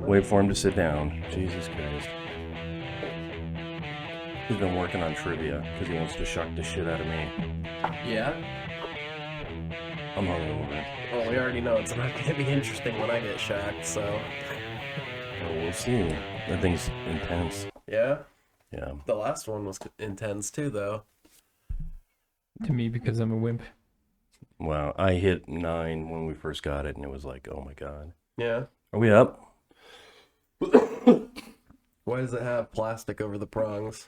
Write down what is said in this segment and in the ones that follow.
Wait for him to sit down. Jesus Christ. He's been working on trivia because he wants to shock the shit out of me. Yeah? I'm hungover. Well, we already know it's not going to be interesting when I get shocked, so... Well, we'll see. That thing's intense. Yeah? Yeah. The last one was intense too, though. To me, because I'm a wimp. Wow. I hit 9 when we first got it, and it was like, oh my god. Yeah? Are we up? Why does it have plastic over the prongs?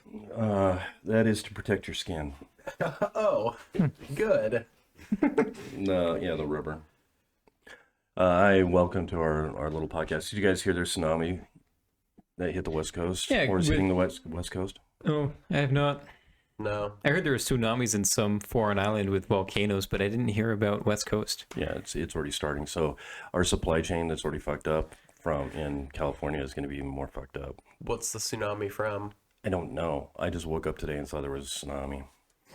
That is to protect your skin. Oh, good. Yeah, the rubber. Hi, welcome to our little podcast. Did you guys hear there's tsunami that hit the West Coast? Yeah, Or is hitting the West Coast? Oh, I have not. No. I heard there were tsunamis in some foreign island with volcanoes, but I didn't hear about West Coast. Yeah, it's already starting. So our supply chain that's already fucked up from in California is going to be even more fucked up. What's the tsunami from? I don't know. I just woke up today and saw there was a tsunami.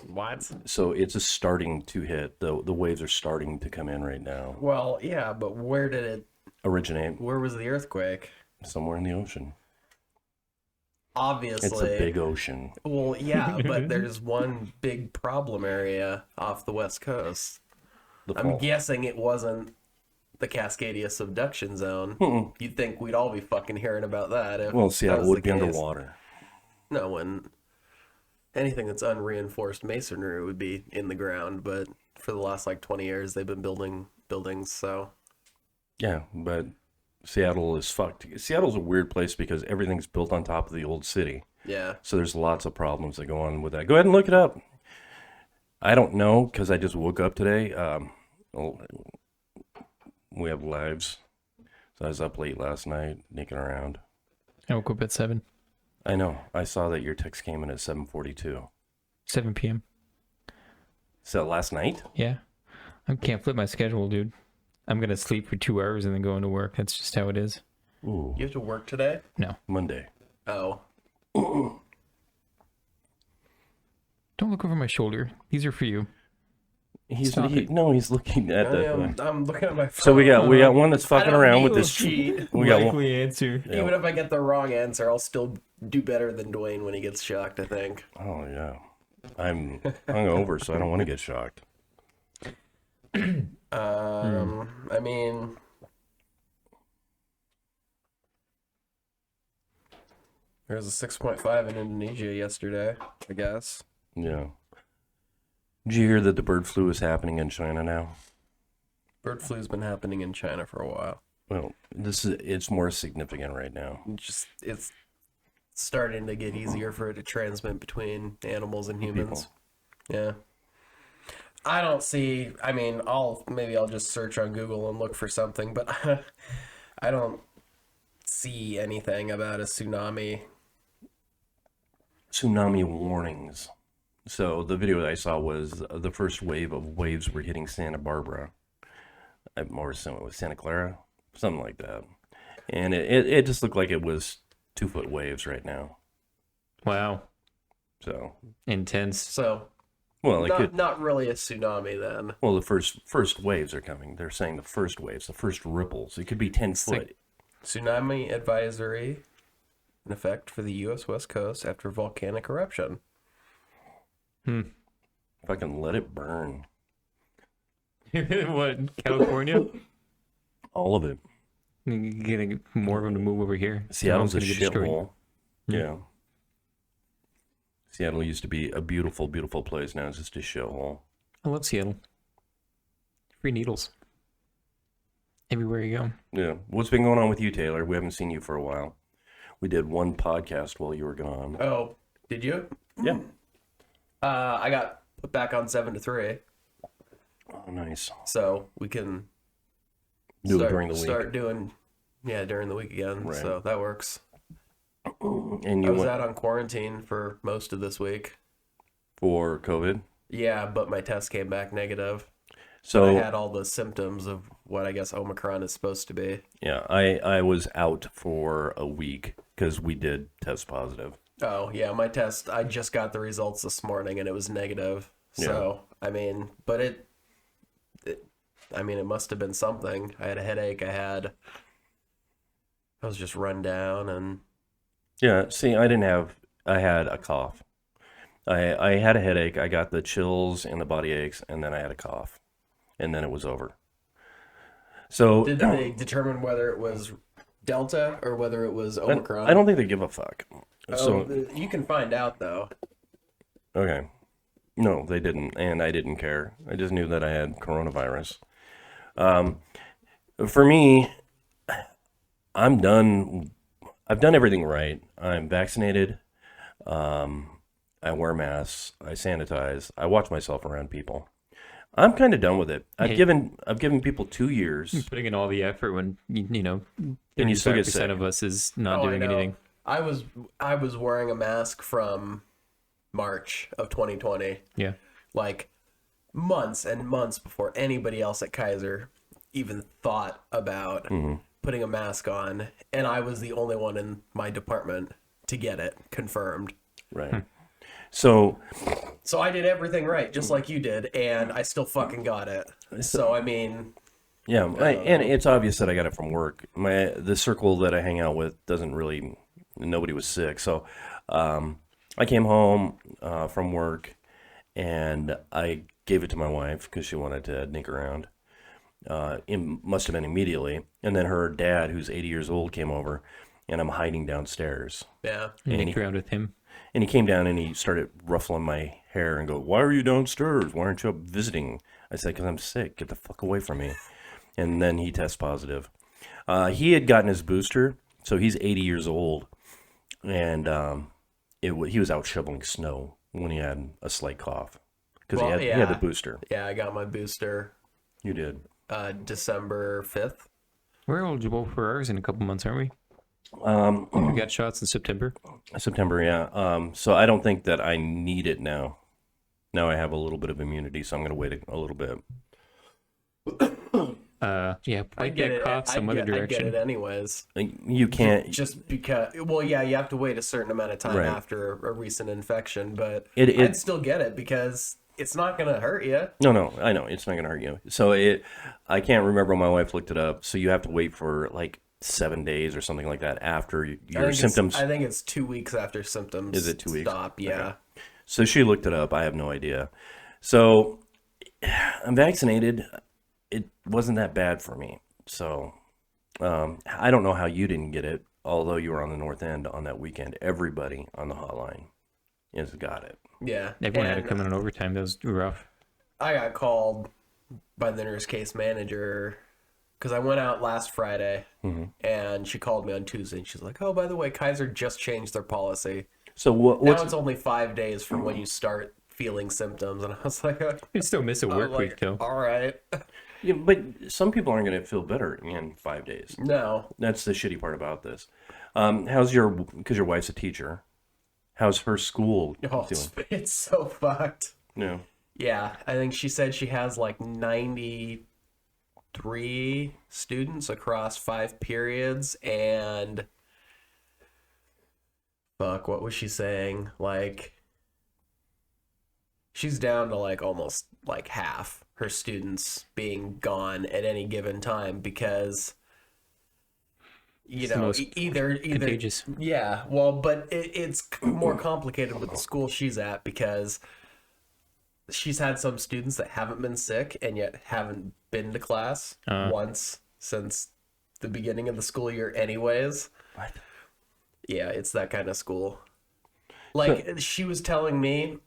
What? So it's just starting to hit. The waves are starting to come in right now. Well, yeah, but where did it... Originate Where was the earthquake? somewhere in the ocean. Obviously. It's a big ocean. Well, yeah, but there's one big problem area off the West Coast. The I'm fault. guessing it wasn't the Cascadia subduction zone. You'd think we'd all be fucking hearing about that. If Well, that Seattle was would the be case. underwater. No, when anything that's unreinforced masonry would be in the ground, but for the last like 20 years they've been building buildings, so Yeah, but Seattle is fucked. Seattle's a weird place because everything's built on top of the old city. yeah. So there's lots of problems that go on with that. Go ahead and look it up. I don't know because I just woke up today. We have lives. So I was up late last night, nicking around. I woke up at 7 I know. I saw that your text came in at 7:42. p.m. Is that last night? Yeah. I can't flip my schedule, dude. I'm going to sleep for 2 hours and then go into work. That's just how it is. Ooh, You have to work today? No. Monday. Oh. Don't look over my shoulder. These are for you. He's Stop it. looking at I'm looking at my phone. So we got one that's fucking don't around need with to this. cheat. We got one. Likely answer. Yeah. Even if I get the wrong answer, I'll still do better than Dwayne when he gets shocked, I think. Oh yeah, I'm hungover, so I don't want to get shocked. I mean, there was a 6.5 in Indonesia yesterday, I guess. Yeah. Did you hear that the bird flu is happening in China now? Bird flu's been happening in China for a while. Well, it's more significant right now. It's starting to get easier for it to transmit between animals and humans. Yeah. I don't see, I mean, maybe I'll just search on Google and look for something, but I don't see anything about a tsunami. Tsunami warnings. So the video that I saw was the first wave of waves were hitting Santa Barbara, or Santa Clara, something like that, and it just looked like it was 2-foot waves right now. Wow. So Intense. So, well, not really a tsunami then. well, the first waves are coming. They're saying the first waves, the first ripples. It could be 10 foot. Tsunami advisory in effect for the U.S. West Coast after volcanic eruption. Fucking let it burn. What? California? All of it. Getting more of them to move over here. Seattle's a Everyone's gonna get destroyed. shithole. Yeah. Seattle used to be a beautiful, beautiful place. Now it's just a shithole. I love Seattle. Free needles. Everywhere you go. Yeah. What's been going on with you, Taylor? We haven't seen you for a while. We did one podcast while you were gone. Oh, did you? Yeah. I got put back on 7 to 3, Oh, nice. so we can Do it during the week. Start doing, during the week again. Right. So that works. And I you was went out on quarantine for most of this week. for COVID. Yeah, but my test came back negative. I So had all the symptoms of what I guess Omicron is supposed to be. yeah, I was out for a week because we did test positive. Oh, yeah, my test, I just got the results this morning and it was negative. So, I mean, but it must have been something. I had a headache. I had I was just run down and Yeah, see, I had a cough. I had a headache. I got the chills and the body aches, and then I had a cough, and then it was over. So did they determine whether it was Delta or whether it was Omicron? I don't think they give a fuck. So You can find out though. okay, no, they didn't, and I didn't care. I just knew that I had coronavirus. For me, I'm done. I've done everything right. I'm vaccinated. I wear masks. I sanitize. I watch myself around people. I'm kind of done with it. I've Hey. given people 2 years, Putting in all the effort when you know, and you still get 35% sick. of us is not Oh, I doing know. anything. I was wearing a mask from March of 2020, Yeah. like months and months before anybody else at Kaiser even thought about putting a mask on, and I was the only one in my department to get it confirmed. Right. So So I did everything right, just like you did, and I still fucking got it. So I mean, yeah, and it's obvious that I got it from work. The circle that I hang out with doesn't really. Nobody was sick, so I came home from work, and I gave it to my wife because she wanted to nick around. It must have been immediately, and then her dad, who's 80 years old, came over, and I'm hiding downstairs. yeah. Nicked around with him. And he came down and he started ruffling my hair and go, "Why are you downstairs? Why aren't you up visiting?" I said, "Because I'm sick. Get the fuck away from me." And then he tests positive. He had gotten his booster, so he's 80 years old, and he was out shoveling snow when he had a slight cough because Well, he had the yeah. booster. Yeah, I got my booster You did. December 5th. We're eligible for ours in a couple months, aren't we? We got shots in September. September, yeah. So I don't think that I need it now. Now I have a little bit of immunity, so I'm going to wait a little bit. Yeah, I get cough some other I get direction. it anyways. You can't. Just because, well, yeah, you have to wait a certain amount of time Right. after a recent infection, but It- I'd still get it because it's not going to hurt you. No, I know it's not going to hurt you. So I can't remember. My wife looked it up. So you have to wait for like 7 days or something like that after your symptoms. I think it's 2 weeks after symptoms. Is it 2 weeks? Stop. Yeah. So she looked it up. I have no idea. So I'm vaccinated. It wasn't that bad for me. So I don't know how you didn't get it, although you were on the north end on that weekend. Everybody on the hotline has got it. Yeah. Everyone had to And come in on overtime. That was rough. I got called by the nurse case manager because I went out last Friday, and she called me on Tuesday, and she's like, "Oh, by the way, Kaiser just changed their policy. So Now what's it's only 5 days from when you start feeling symptoms." And I was like, You still miss a work week though. "All right." yeah, but some people aren't going to feel better in 5 days. No, That's the shitty part about this. Because your wife's a teacher. How's her school oh, doing? it's so fucked. No. Yeah, I think she said she has like 93 students across 5 periods, and fuck, what was she saying? Like, she's down to like almost like half her students being gone at any given time because you It's the know most either contagious. yeah, well, but it's more complicated with the school she's at because she's had some students that haven't been sick and yet haven't been to class once since the beginning of the school year anyways. What? Yeah, it's that kind of school. Like, she was telling me,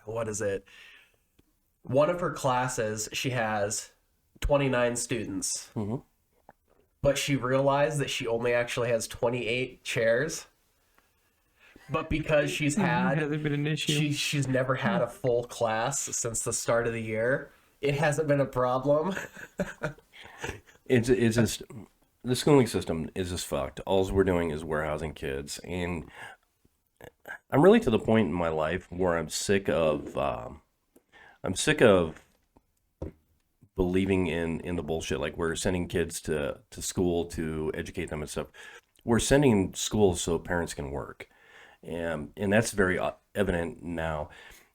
what is it? One of her classes, she has 29 students. Mhm. But she realized that she only actually has 28 chairs. But because she's had Hasn't been an issue. she's never had a full class since the start of the year, it hasn't been a problem. It's just the schooling system is just fucked. All we're doing is warehousing kids, and I'm really to the point in my life where I'm sick of believing in the bullshit. Like, we're sending kids to school to educate them and stuff. We're sending schools so parents can work, and that's very evident now.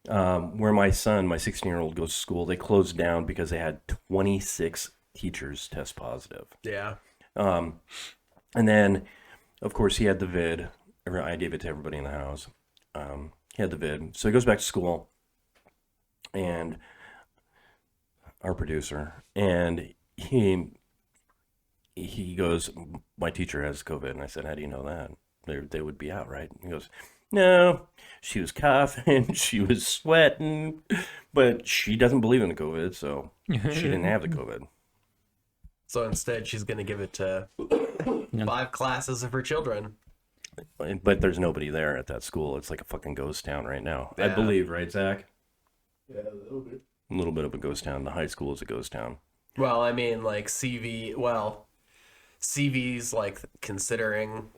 Where my son, my 16-year-old, goes to school, they closed down because they had 26 teachers test positive. Yeah. And then, of course, he had the vid. I gave it to everybody in the house. He had the vid. So he goes back to school, and our producer, and he goes, my teacher has COVID. And I said, how do you know that? They would be out, right? He goes, no, she was coughing, she was sweating, but she doesn't believe in the COVID, so she didn't have the COVID. So instead, she's going to give it to 5 classes of her children. But there's nobody there at that school. It's like a fucking ghost town right now. I Yeah. believe, right, Zach? Yeah, a little bit. A little bit of a ghost town. The high school is a ghost town. Well, I mean, like CV's like considering,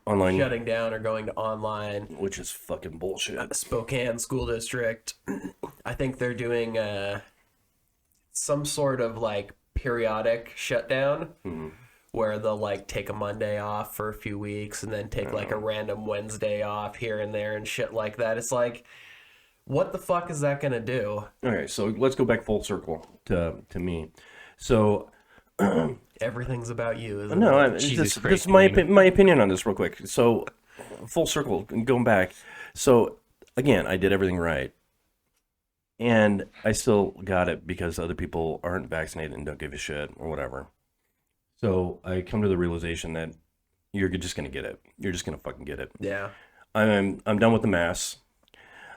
Online. shutting down or going to online. Which is fucking bullshit. Spokane School District, I think they're doing some sort of like periodic shutdown where they'll like take a Monday off for a few weeks and then take like a random Wednesday off here and there and shit like that. It's like, what the fuck is that gonna do? Okay, so let's go back full circle to me. So Everything's about you, isn't no, it? Jesus this Christ, is my Damon. my opinion on this real quick. So full circle, going back. So again, I did everything right, and I still got it because other people aren't vaccinated and don't give a shit or whatever. So I come to the realization that you're just gonna get it. You're just gonna fucking get it. Yeah. I'm done with the masks.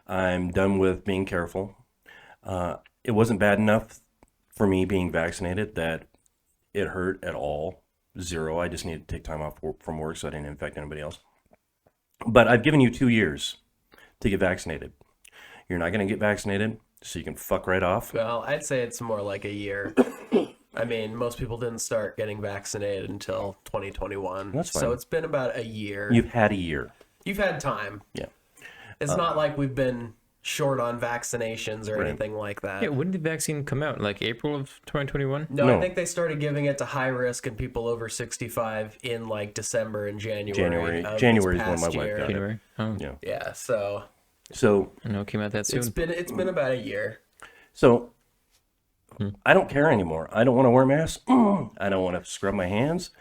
I'm done with being careful. It wasn't bad enough for me being vaccinated that it hurt at all. 0. I just needed to take time off from work so I didn't infect anybody else. But I've given you 2 years to get vaccinated. You're not going to get vaccinated, so you can fuck right off. Well, I'd say it's more like a year. I mean, most people didn't start getting vaccinated until 2021. That's fine. So it's been about a year. You've had a year. You've had time. Yeah. It's not like we've been short on vaccinations or Right. anything like that. Yeah, when did the vaccine come out? Like April of 2021? No, No. I think they started giving it to high risk and people over 65 in like December and January. January. of January this is when my past wife year. got it. January. Oh, Yeah. Yeah, so So I know it came out that soon. it's been about a year. So I don't care anymore. I don't want to wear masks. I don't want to scrub my hands.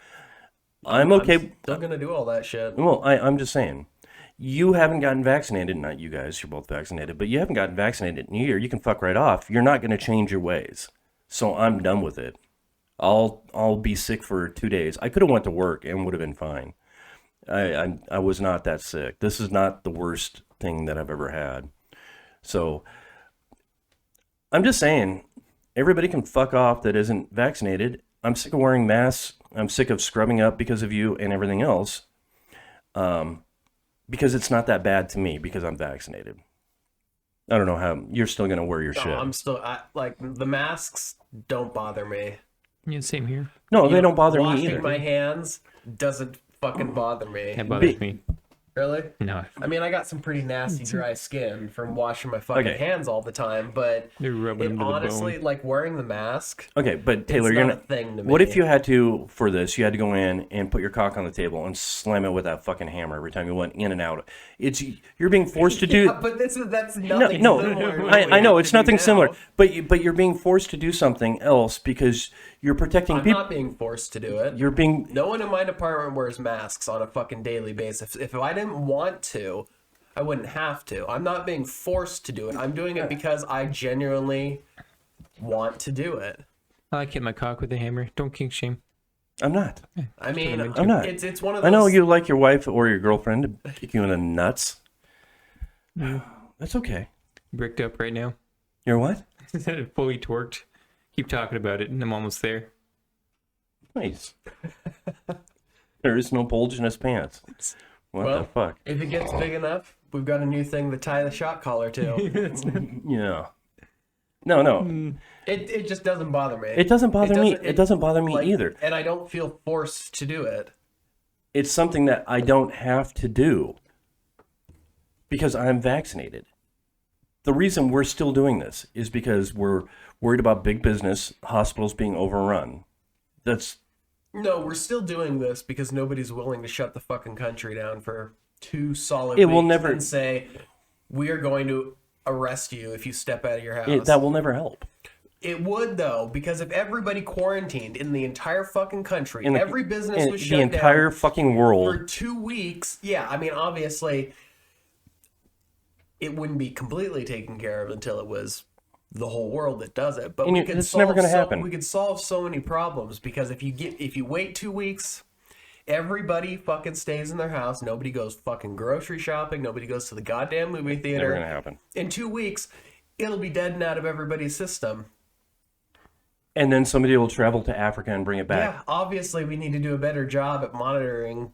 I'm okay. Still gonna do all that shit. Well, I'm just saying, you haven't gotten vaccinated. Not you guys. You're both vaccinated, but you haven't gotten vaccinated in a year. You can fuck right off. You're not going to change your ways. So I'm done with it. I'll be sick for 2 days. I could have went to work and would have been fine. I was not that sick. This is not the worst thing that I've ever had. So I'm just saying, everybody can fuck off that isn't vaccinated. I'm sick of wearing masks. I'm sick of scrubbing up because of you and everything else. Because it's not that bad to me because I'm vaccinated. I don't know how you're still gonna wear your No, shit. like the masks don't bother me. Yeah, same here. No, they don't bother me Washing either. my hands doesn't fucking bother me. That bothers me. Really? No, I mean, I got some pretty nasty dry skin from washing my fucking Okay. hands all the time, but they're rubbing it them to the honestly, bone. like wearing the mask, Okay, but Taylor, it's you're not not. a thing to me. What if you had to for this? You had to go in and put your cock on the table and slam it with that fucking hammer every time you went in and out. You're being forced to do. Yeah, but that's No, nothing no, similar to what I we know have it's to do nothing now. similar, but you're being forced to do something else because you're protecting I'm people. not being forced to do it. You're being No one in my department wears masks on a fucking daily basis. If I didn't want to, I wouldn't have to. I'm not being forced to do it. I'm doing it because I genuinely want to do it. I like hitting my cock with a hammer. Don't kink shame. I'm not. I mean, I'm not. It's one of those. I know you like your wife or your girlfriend to kick you in the nuts. That's okay. Bricked up right now. You're what? Fully torqued. Keep talking about it, and I'm almost there. Nice. There is no bulge in his pants. What Well, the fuck? If it gets big enough, we've got a new thing to tie the shot collar to. Yeah. No. It just doesn't bother me. It doesn't bother me. doesn't- It doesn't bother me like, either. And I don't feel forced to do it. It's something that I don't have to do because I'm vaccinated. The reason we're still doing this is because we're worried about big business, hospitals being overrun. That's No, we're still doing this because nobody's willing to shut the fucking country down for 2 solid It weeks will never- and say, we are going to arrest you if you step out of your house. that will never help. It would though, because if everybody quarantined in the entire fucking country, In the- every business in was the shut entire down fucking for world. 2 weeks. Yeah, I mean, obviously, it wouldn't be completely taken care of until it was the whole world that does it. But And we you- could it's never solve gonna so- happen. We could solve so many problems because if you wait 2 weeks. Everybody fucking stays in their house. Nobody goes fucking grocery shopping. Nobody goes to the goddamn movie theater. Never gonna happen. In 2 weeks, it'll be dead and out of everybody's system. And then somebody will travel to Africa and bring it back. Yeah, obviously we need to do a better job at monitoring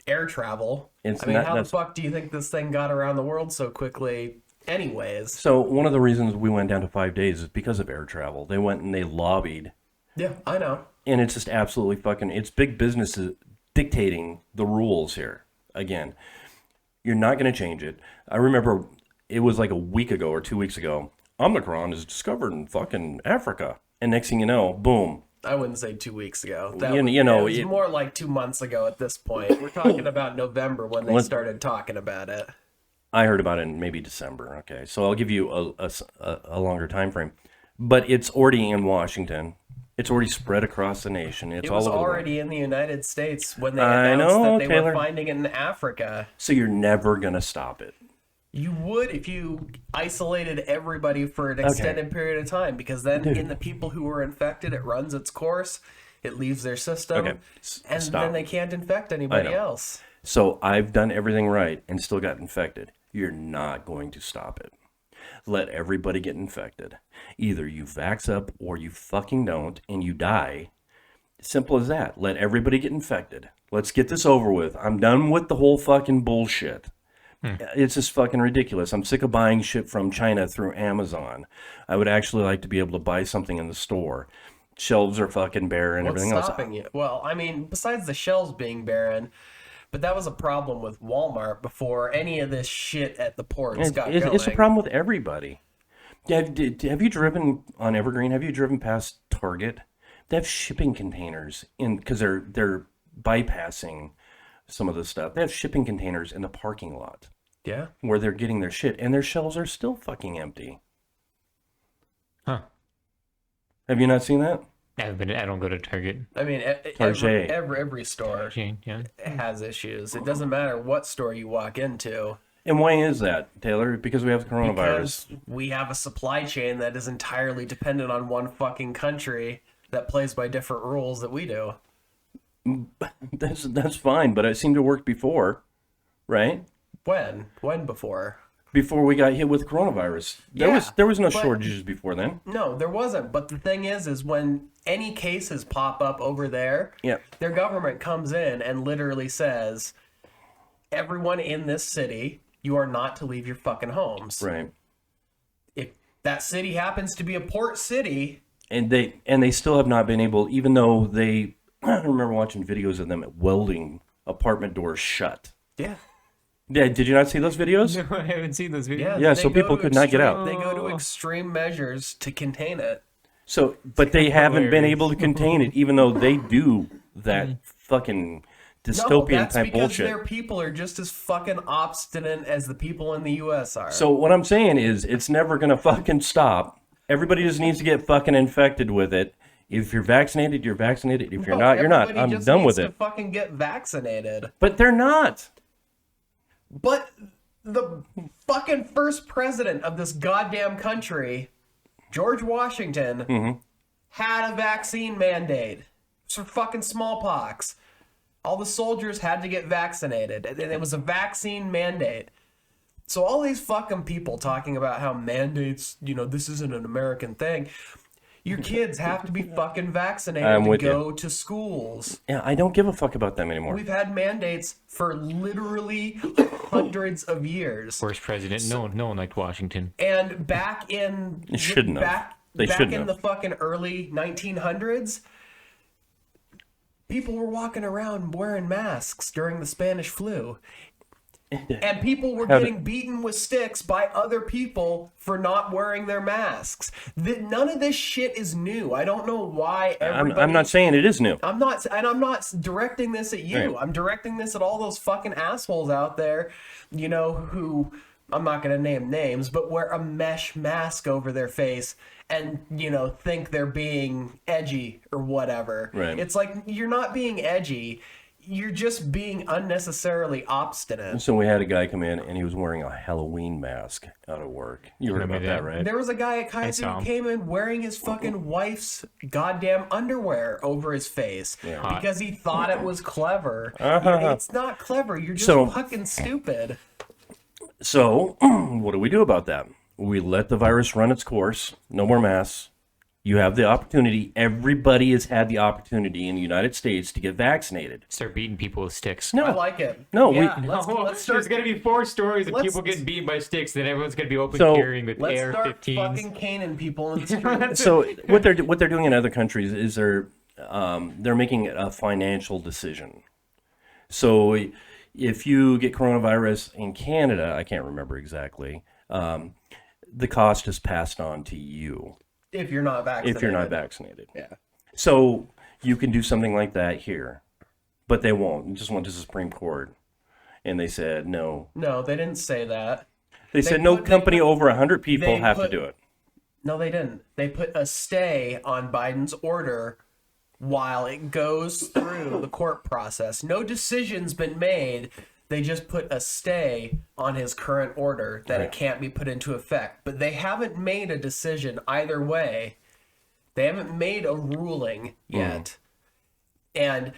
air travel. It's I mean, not- how the that's- fuck do you think this thing got around the world so quickly anyways? So one of the reasons we went down to 5 days is because of air travel. They went and they lobbied, Yeah, I know. and it's just absolutely fucking. It's big businesses dictating the rules here. Again, you're not going to change it. I remember it was like a week ago or 2 weeks ago. Omicron is discovered in fucking Africa, and next thing you know, boom. I wouldn't say 2 weeks ago. You know, it was it- more like 2 months ago at this point. We're talking about November when they Let's- started talking about it. I heard about it in maybe December. Okay, so I'll give you a longer time frame, but it's already in Washington. It's already spread across the nation. It's It all was over the world. already in the United States when they I announced know, that they Taylor. were finding it in Africa. So you're never gonna stop it. You would if you isolated everybody for an extended period of time, because then in the people who were infected, it runs its course, it leaves their system, Okay, and stop. then they can't infect anybody know. else. So I've done everything right and still got infected. You're not going to stop it. Let everybody get infected. Either you vax up or you fucking don't and you die. Simple as that. Let everybody get infected. Let's get this over with. I'm done with the whole fucking bullshit. It's just fucking ridiculous. I'm sick of buying shit from China through Amazon. I would actually like to be able to buy something in the store. Shelves are fucking bare and What's everything else. stopping you? Well, I mean, besides the shelves being barren, but that was a problem with Walmart before any of this shit at the ports got going. It's a problem with everybody. Have you driven on Evergreen? Have you driven past Target? They have shipping containers in because they're bypassing some of the stuff. They have shipping containers in the parking lot Yeah. where they're getting their shit, and their shelves are still fucking empty. Huh. Have you not seen that? I don't go to Target. I mean, Target. every store Jane, yeah. has issues. It doesn't matter what store you walk into. And why is that, Taylor? Because we have the coronavirus. Because we have a supply chain that is entirely dependent on one fucking country that plays by different rules that we do. That's fine, but it seemed to work before, right? When? When before? Before we got hit with coronavirus, Yeah, there was no but- shortages before then. No, there wasn't. But the thing is when any cases pop up over there, Yep. their government comes in and literally says, everyone in this city, you are not to leave your fucking homes. Right. If that city happens to be a port city, And they still have not been able, even though they, I remember watching videos of them welding apartment doors shut. yeah. Yeah, did you not see those videos? No, I haven't seen those videos. Yeah, Yeah, they so go people to could not get extreme- out. They go to extreme measures to contain it. So, but they haven't been Hilarious. able to contain it, even though they do that fucking No, dystopian that's type because bullshit. their people are just as fucking obstinate as the people in the U.S. are. So what I'm saying is, it's never gonna fucking stop. Everybody just needs to get fucking infected with it. If you're vaccinated, you're vaccinated. If you're No, not, you're not. everybody I'm just done needs with to it. fucking get vaccinated. But they're not. But the fucking first president of this goddamn country, George Washington, had a vaccine mandate. It's for fucking smallpox. All the soldiers had to get vaccinated, and it was a vaccine mandate. So all these fucking people talking about how mandates, this isn't an American thing. Your kids have to be fucking vaccinated I'm to with you. go to schools. Yeah, I don't give a fuck about them anymore. We've had mandates for literally hundreds of years. Worst president. No one liked Washington. And back in They shouldn't have. back, They back shouldn't in have. the fucking early 1900s, people were walking around wearing masks during the Spanish flu. And people were How getting beaten with sticks by other people for not wearing their masks. None of this shit is new. I don't know why everybody... I'm not saying it is new. I'm not directing this at you. Right. I'm directing this at all those fucking assholes out there, who I'm not going to name names, but wear a mesh mask over their face and, think they're being edgy or whatever. Right. It's like, you're not being edgy. You're just being unnecessarily obstinate. So we had a guy come in and he was wearing a Halloween mask out of work. You heard Remember about that, that? right? There was a guy at saw Kaiser him. who came in wearing his fucking wife's goddamn underwear over his face because he thought it was clever. It's not clever. You're just So- fucking stupid. So what do we do about that? We let the virus run its course. No more masks. You have the opportunity. Everybody has had the opportunity in the United States to get vaccinated. Start beating people with sticks. No, I like it. No, yeah, we- let's There's start. going to be 4 stories of let's- people getting beaten by sticks, then everyone's going to be open So, carrying with Let's start AR-15s. fucking caning people in the streets. so what they're doing in other countries is they're making a financial decision. So if you get coronavirus in Canada, I can't remember exactly, the cost is passed on to you If you're not vaccinated. if you're not vaccinated. Yeah. So you can do something like that here, but they won't. It just went to the Supreme Court, and they said no. No, they didn't say that. They said no put- they company put- over 100 people they have to put- do it. No, they didn't. They put a stay on Biden's order while it goes through the court process. No decision's been made. They just put a stay on his current order that it can't be put into effect. But they haven't made a decision either way. They haven't made a ruling yet. And,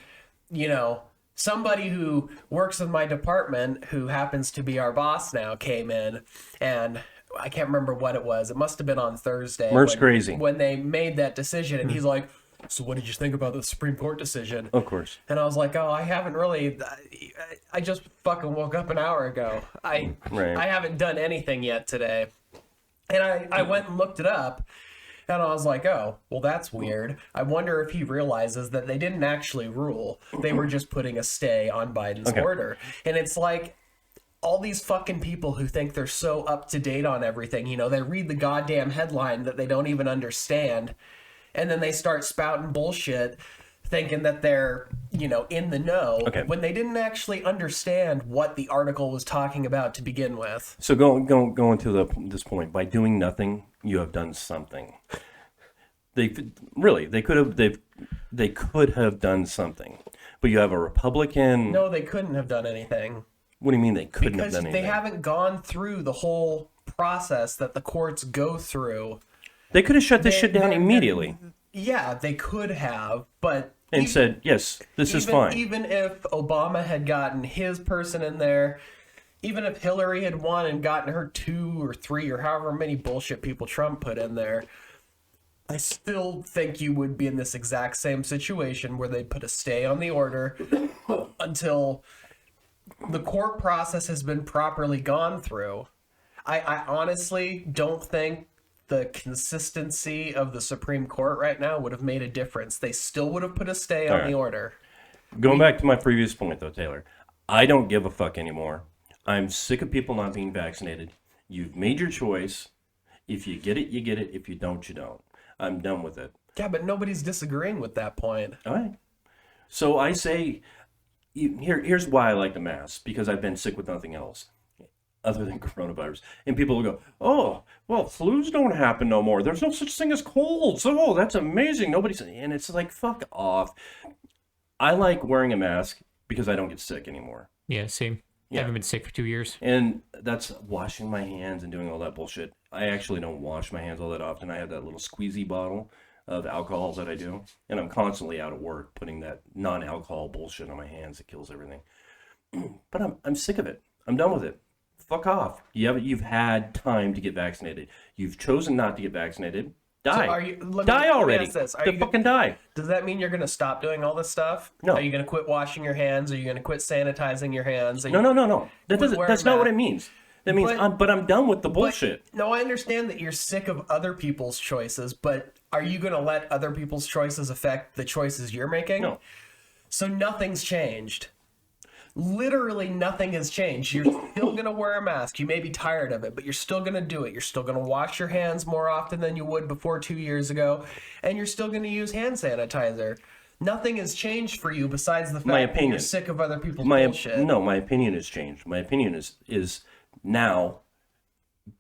somebody who works in my department, who happens to be our boss now, came in, and I can't remember what it was. It must have been on Thursday. Merch crazy. When they made that decision, and he's like, so what did you think about the Supreme Court decision? Of course. And I was like, oh, I haven't really. I just fucking woke up an hour ago. I haven't done anything yet today. And I went and looked it up. And I was like, oh, well, that's weird. I wonder if he realizes that they didn't actually rule. They were just putting a stay on Biden's order. And it's like all these fucking people who think they're so up to date on everything. They read the goddamn headline that they don't even understand. And then they start spouting bullshit thinking that they're, in the know when they didn't actually understand what the article was talking about to begin with. So going to this point, by doing nothing, you have done something. They could have done something, but you have a Republican. No, they couldn't have done anything. What do you mean they couldn't Because have done anything? they haven't gone through the whole process that the courts go through. They could have shut this shit down They're- immediately Yeah, they could have, but and said, yes, this is fine. Even if Obama had gotten his person in there, even if Hillary had won and gotten her 2 or 3 or however many bullshit people Trump put in there, I still think you would be in this exact same situation where they put a stay on the order until the court process has been properly gone through. I honestly don't think the consistency of the Supreme Court right now would have made a difference. They still would have put a stay on the order. Going back to my previous point, though, Taylor, I don't give a fuck anymore. I'm sick of people not being vaccinated. You've made your choice. If you get it, you get it. If you don't, you don't. I'm done with it. Yeah, but nobody's disagreeing with that point. All right. So I say, here's why I like the mask, because I've been sick with nothing else other than coronavirus. And people will go, oh, well, flus don't happen no more. There's no such thing as colds. Oh, that's amazing. Nobody's, and it's like, fuck off. I like wearing a mask because I don't get sick anymore. Yeah, same. Yeah. I haven't been sick for 2 years. And that's washing my hands and doing all that bullshit. I actually don't wash my hands all that often. I have that little squeezy bottle of alcohol that I do. And I'm constantly out of work putting that non-alcohol bullshit on my hands. It kills everything. But I'm sick of it. I'm done with it. Fuck off. You've had time to get vaccinated. You've chosen not to get vaccinated. Die. So are you, let me- Die let me already. ask this. Are To you- fucking die. Does that mean you're going to stop doing all this stuff? No. Are you going to quit washing your hands? Are you going to quit sanitizing your hands? Are No. Quit wearing That's not what it masks. means. That means But- I'm done with the bullshit. No, I understand that you're sick of other people's choices, but are you going to let other people's choices affect the choices you're making? No. So nothing's changed. Literally nothing has changed. You're still going to wear a mask. You may be tired of it, but you're still going to do it. You're still going to wash your hands more often than you would before 2 years ago, and you're still going to use hand sanitizer. Nothing has changed for you besides the fact My that you're opinion. sick of other people's My bullshit. opinion has changed. My opinion is now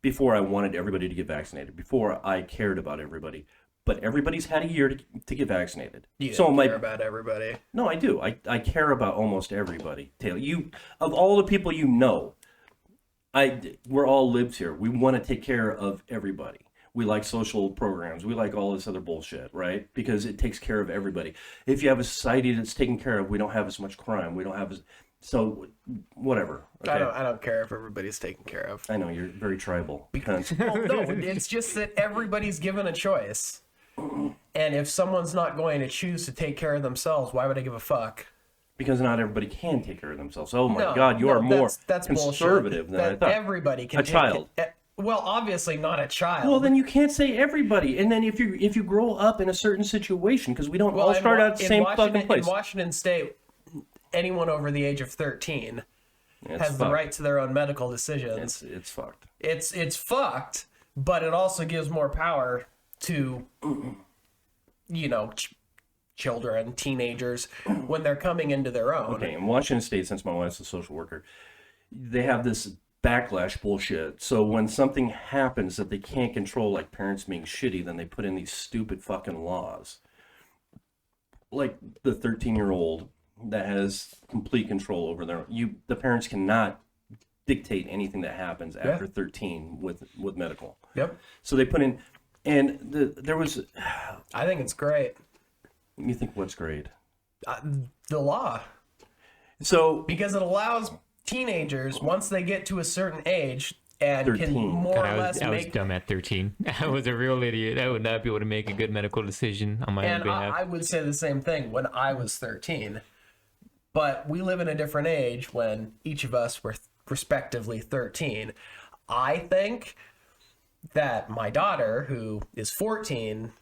before I wanted everybody to get vaccinated, before I cared about everybody. But everybody's had a year to get vaccinated. You So don't my care about everybody. no, I do. I care about almost everybody. Taylor, you of all the people you know, we're all lives here. We want to take care of everybody. We like social programs. We like all this other bullshit, right? Because it takes care of everybody. If you have a society that's taken care of, we don't have as much crime. We don't have as so whatever. Okay? I don't care if everybody's taken care of. I know you're very tribal because Well, no, it's just that everybody's given a choice. And if someone's not going to choose to take care of themselves, why would I give a fuck? not everybody can take care of themselves. Oh my No, God, you no, are more that's conservative bullshit. than I thought. Everybody can A child. Well, obviously not a child. Well, then you can't say everybody. And then if you grow up in a certain situation, because we don't all start out at the same fucking place. In Washington State, anyone over the age of 13 It's has the fucked. right to their own medical decisions. It's fucked. It's fucked, but it also gives more power to, children, teenagers, when they're coming into their own. Okay, in Washington State, since my wife's a social worker, they have this backlash bullshit. So when something happens that they can't control, like parents being shitty, then they put in these stupid fucking laws. Like the 13-year-old that has complete control over the parents cannot dictate anything that happens after 13 with medical. Yep. So they put in, and there was, I think it's great. you think what's great? The law. So Because it allows teenagers, once they get to a certain age and 13. can more God, or I less was make... dumb at 13. I was a real idiot. I would not be able to make a good medical decision on my own And behalf. I would say the same thing when I was 13. But we live in a different age when each of us were respectively 13. I think that my daughter, who is 14,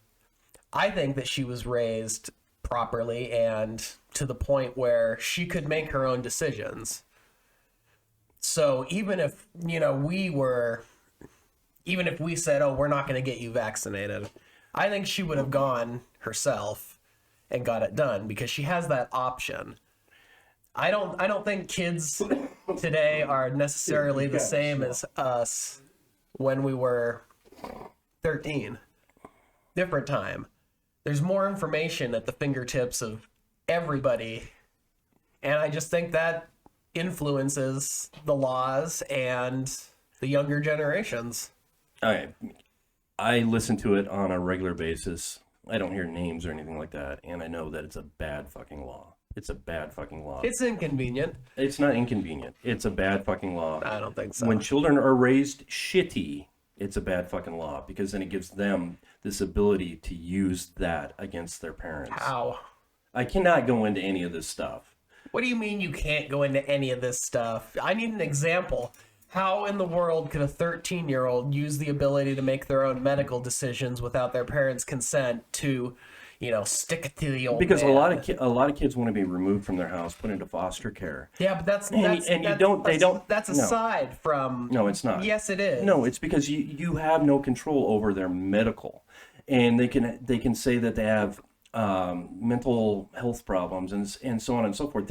I think that she was raised properly and to the point where she could make her own decisions. So even if, even if we said, oh, we're not going to get you vaccinated, I think she would have gone herself and got it done because she has that option. I don't think kids today are necessarily the same as us when we were 13. Different time. There's more information at the fingertips of everybody. And I just think that influences the laws and the younger generations. I listen to it on a regular basis. I don't hear names or anything like that, and I know that it's a bad fucking law. It's a bad fucking law. It's inconvenient. It's not inconvenient. It's a bad fucking law. I don't think so. When children are raised shitty, it's a bad fucking law because then it gives them this ability to use that against their parents. How? I cannot go into any of this stuff. What do you mean you can't go into any of this stuff? I need an example. How in the world could a 13-year-old use the ability to make their own medical decisions without their parents' consent to, stick it to the old Because man? a lot of kids want to be removed from their house, put into foster care. Yeah, but that's No. aside from. No, it's not. Yes, it is. No, it's because you have no control over their medical, and they can say that they have mental health problems and so on and so forth.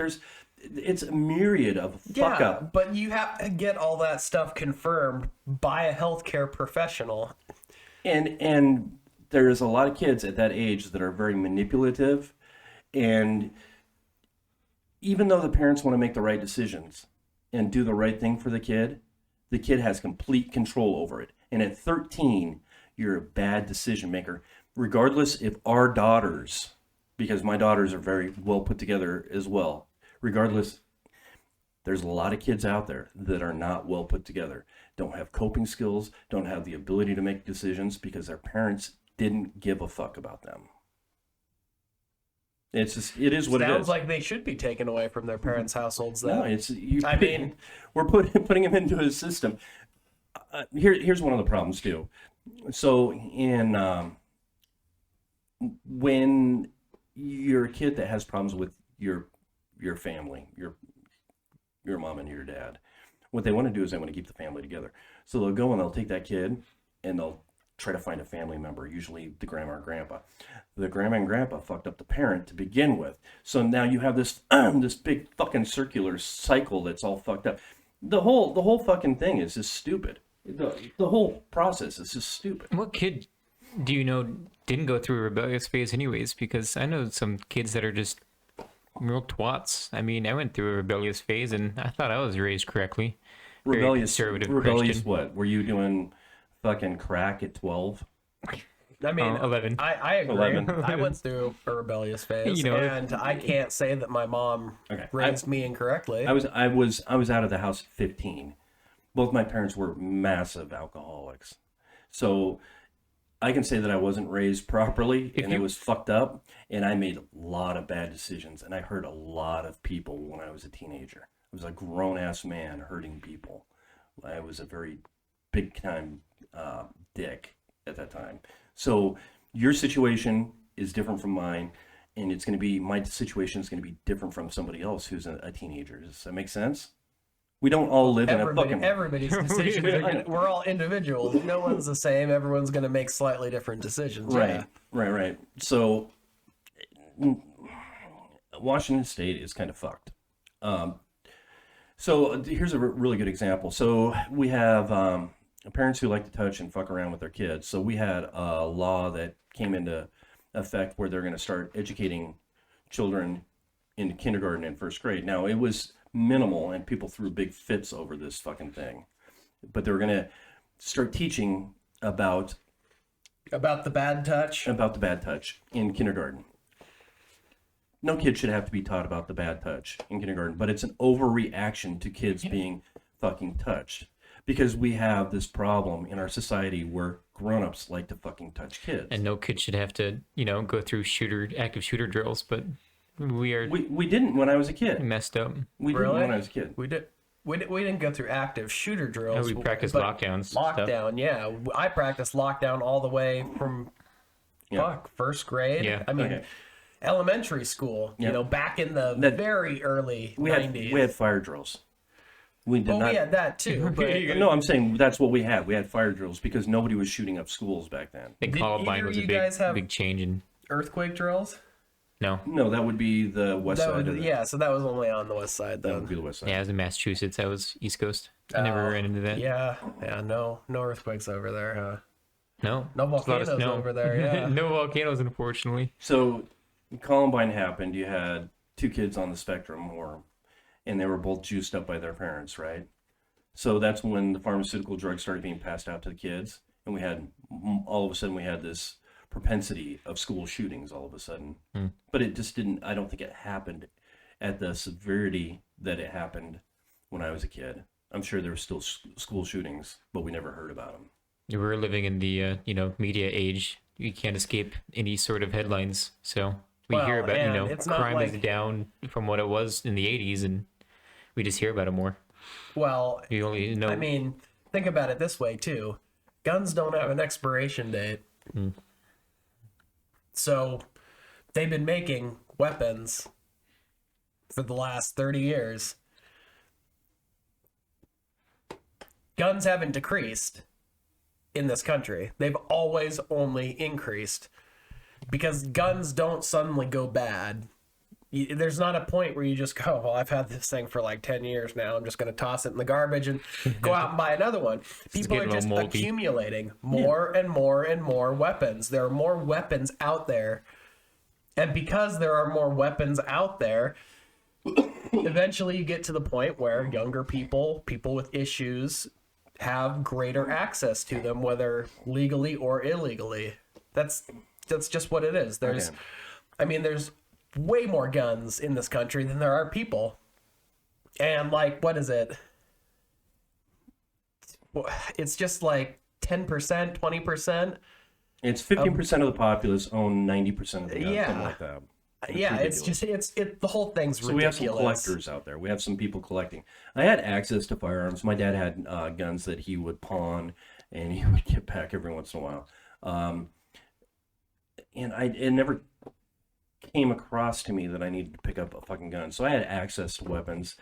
It's a myriad of fuck up. But you have to get all that stuff confirmed by a healthcare professional. And there's a lot of kids at that age that are very manipulative, and even though the parents want to make the right decisions and do the right thing for the kid has complete control over it. And at 13, you're a bad decision maker, regardless if our daughters, because my daughters are very well put together as well, regardless, there's a lot of kids out there that are not well put together, don't have coping skills, don't have the ability to make decisions because their parents didn't give a fuck about them. It is what it is. Sounds like they should be taken away from their parents' households, though. No, we're putting them into a system. Here's one of the problems too. So when you're a kid that has problems with your family, your mom and your dad, what they want to do is they want to keep the family together. So they'll go and they'll take that kid and they'll try to find a family member, usually the grandma or grandpa. The grandma and grandpa fucked up the parent to begin with. So now you have this this big fucking circular cycle that's all fucked up. The whole fucking thing is just stupid. The whole process is just stupid. What kid do you know didn't go through a rebellious phase anyways? Because I know some kids that are just real twats. I mean, I went through a rebellious phase and I thought I was raised correctly. Very conservative Rebellious Christian. what? Were you doing fucking crack at 12? I mean, 11. I agree. 11. I went through a rebellious phase, You know, and I can't say that my mom Okay. raised me incorrectly. I was out of the house at 15. Both my parents were massive alcoholics. So I can say that I wasn't raised properly and it was fucked up, and I made a lot of bad decisions, and I hurt a lot of people when I was a teenager. I was a grown-ass man hurting people. I was a very big-time dick at that time. So your situation is different from mine, and it's going to be, my situation is going to be different from somebody else who's a teenager. Does that make sense? We don't all live in a fucking... Everybody's decisions we're all individuals. No one's the same. Everyone's going to make slightly different decisions. Right, Yeah. right. So Washington State is kind of fucked. So here's a really good example. So we have parents who like to touch and fuck around with their kids. So we had a law that came into effect where they're going to start educating children in kindergarten and first grade. Now, it was minimal, and people threw big fits over this fucking thing. But they were going to start teaching about The bad touch. in kindergarten. No kid should have to be taught about the bad touch in kindergarten, but it's an overreaction to kids being fucking touched. Because we have this problem in our society where grown-ups like to fucking touch kids. And no kid should have to, go through active shooter drills, but we are We didn't when I was a kid. messed up. We didn't when I was a kid. We didn't go through active shooter drills. We practiced but lockdowns. Stuff. Lockdown, yeah. I practiced lockdown all the way from first grade. Yeah. I mean, Okay. elementary school. Yeah. Back in the very early We 90s. had fire drills. We did Well, not. we had that too. But No, I'm saying that's what we had. We had fire drills because nobody was shooting up schools back then. I think Did Columbine either was of a you guys have- big change in. earthquake drills. No. No, that would be the west That side would, of the, yeah, so that was only on the west side that then. would be the west side. Yeah, I was in Massachusetts. I was East Coast. I never ran into that. Yeah, no earthquakes over there, huh? No. No Just a lot of volcanoes snow. over there, yeah. No volcanoes, unfortunately. So Columbine happened. You had two kids on the spectrum, and they were both juiced up by their parents, right? So that's when the pharmaceutical drugs started being passed out to the kids, and all of a sudden we had this propensity of school shootings all of a sudden. But it just didn't, I don't think it happened at the severity that it happened when I was a kid. I'm sure there were still school shootings, but we never heard about them. We're living in the media age. You can't escape any sort of headlines. So we hear Well, about and it's not crime is like- down from what it was in the 80s, and we just hear about it more. Well, You only know. I mean, think about it this way too. Guns don't have an expiration date. So they've been making weapons for the last 30 years. Guns haven't decreased in this country. They've always only increased because guns don't suddenly go bad. There's not a point where you just go, well, I've had this thing for like 10 years now. I'm just going to toss it in the garbage and go out and buy another one. People are getting all just moldy. accumulating more and more and more weapons. There are more weapons out there. And because there are more weapons out there, eventually you get to the point where younger people with issues, have greater access to them, whether legally or illegally. That's just what it is. There's way more guns in this country than there are people. And like, what is it? It's just like 10%, 20%. It's 15% of the populace own 90% of the guns, Yeah. something like that. Yeah, it's ridiculous. just the whole thing's So we have ridiculous. some collectors out there. We have some people collecting. I had access to firearms. My dad had guns that he would pawn, and he would get back every once in a while. And it never came across to me that I needed to pick up a fucking gun. So I had access to weapons.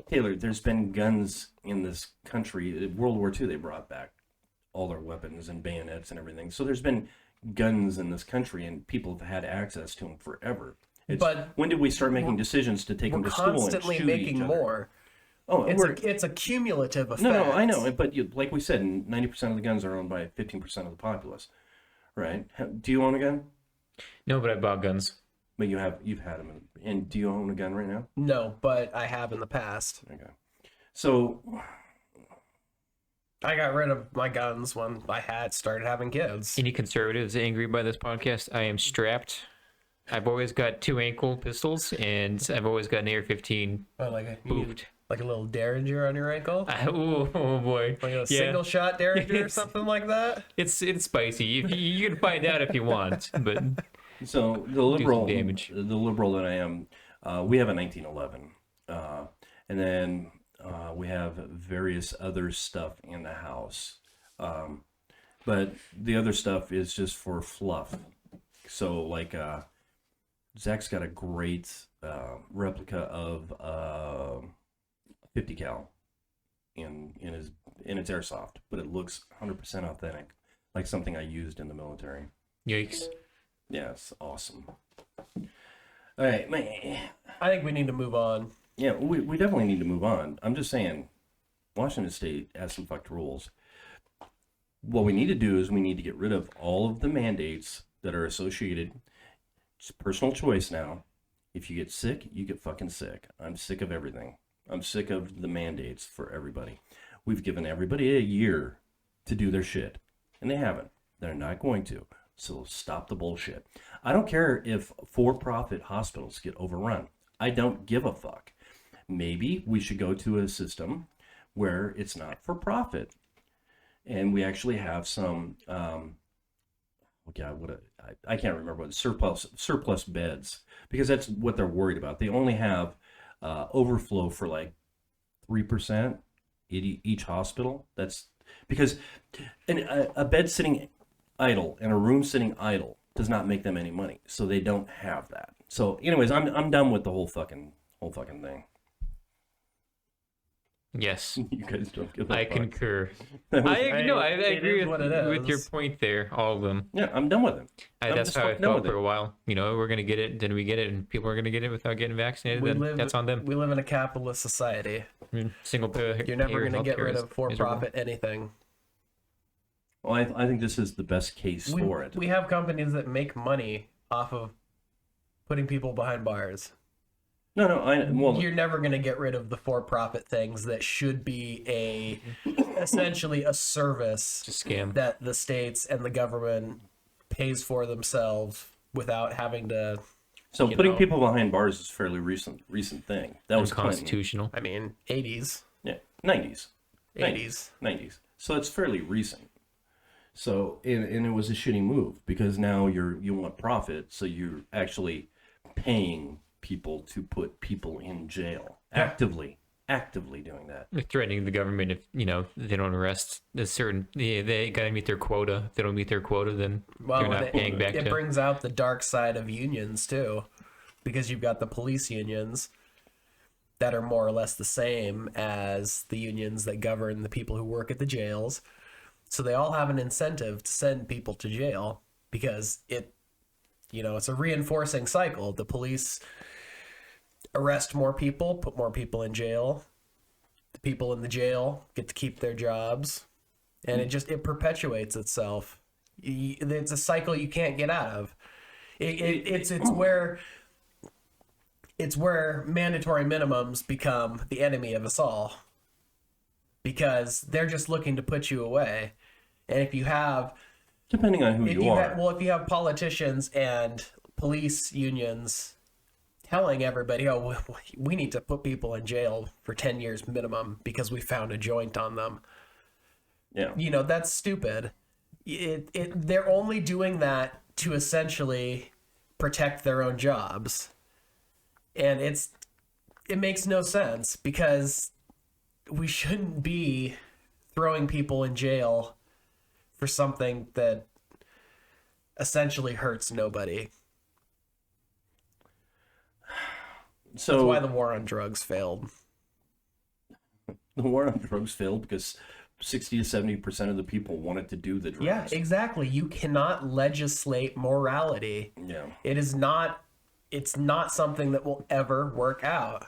Taylor, there's been guns in this country. World War II, they brought back all their weapons and bayonets and everything. So there's been guns in this country, and people have had access to them forever. But when did we start making decisions to take them We're to school and constantly shoot making each other? more. Oh, It's a cumulative effect. no, I know, but like we said, 90% of the guns are owned by 15% of the populace, right? Do you own a gun? No, but I bought guns. But you've had them, and do you own a gun right now? No, but I have in the past. Okay, so I got rid of my guns when I had started having kids. Any conservatives angry by this podcast? I am strapped. I've always got 2 ankle pistols, and I've always got an AR-15 Oh, like moved. like a little Derringer on your ankle, Oh boy, like a Yeah. single shot Derringer or It's- something like that. It's spicy. You can find out if you want, but So the liberal, damage. the liberal that I am, we have a 1911, and then we have various other stuff in the house, but the other stuff is just for fluff. So like Zach's got a great replica of 50 cal in its airsoft, but it looks 100% authentic, like something I used in the military. yikes. Yeah, it's awesome. All right, man. I think we need to move on. Yeah, we definitely need to move on. I'm just saying, Washington State has some fucked rules. What we need to do is we need to get rid of all of the mandates that are associated. It's personal choice now. If you get sick, you get fucking sick. I'm sick of everything. I'm sick of the mandates for everybody. We've given everybody a year to do their shit, and they haven't. They're not going to. So stop the bullshit. I don't care if for-profit hospitals get overrun. I don't give a fuck. Maybe we should go to a system where it's not for profit, and we actually have some. Oh God, I can't remember what surplus beds, because that's what they're worried about. They only have overflow for like 3% at each hospital. That's because a bed sitting idle and a room sitting idle does not make them any money, so they don't have that. So anyways, I'm done with the whole fucking thing. Yes, You guys don't give a I fuck. concur. That was- I It agree is what it with your is. point there. All of them. yeah, I'm done with it. I'm That's just how I fucking done felt with for it. a while. You know, we're gonna get it, then we get it, and people are gonna get it without getting vaccinated. Then that's on them. We live in a capitalist society. Single payer. You're never going to get rid of for-profit anything. Well, I think this is the best case for it. We have companies that make money off of putting people behind bars. No, You're never going to get rid of the for-profit things that should be essentially a service Just scam. that the states and the government pays for themselves without having to. so you putting know. people behind bars is a fairly recent thing. That was Clinton. Unconstitutional. I mean, 80s, Yeah, 90s. 80s. 90s. So it's fairly recent. So and it was a shitty move, because now you want profit, so you're actually paying people to put people in jail, actively doing that. They're threatening the government if they don't arrest a certain. They gotta meet their quota. If they don't meet their quota, then Well, they're not paying back it to. brings out the dark side of unions too, because you've got the police unions that are more or less the same as the unions that govern the people who work at the jails. So they all have an incentive to send people to jail, because it's a reinforcing cycle. The police arrest more people, put more people in jail. The people in the jail get to keep their jobs, and it perpetuates itself. It's a cycle you can't get out of. It's where mandatory minimums become the enemy of us all, because they're just looking to put you away. And if you have Depending on who you are. if you have politicians and police unions telling everybody, oh, we need to put people in jail for 10 years minimum because we found a joint on them. Yeah. That's stupid. They're only doing that to essentially protect their own jobs. And it makes no sense, because we shouldn't be throwing people in jail for something that essentially hurts nobody. So That's why the war on drugs failed. the war on drugs failed because 60 to 70% of the people wanted to do the drugs. Yeah, exactly. You cannot legislate morality. Yeah. It's not something that will ever work out.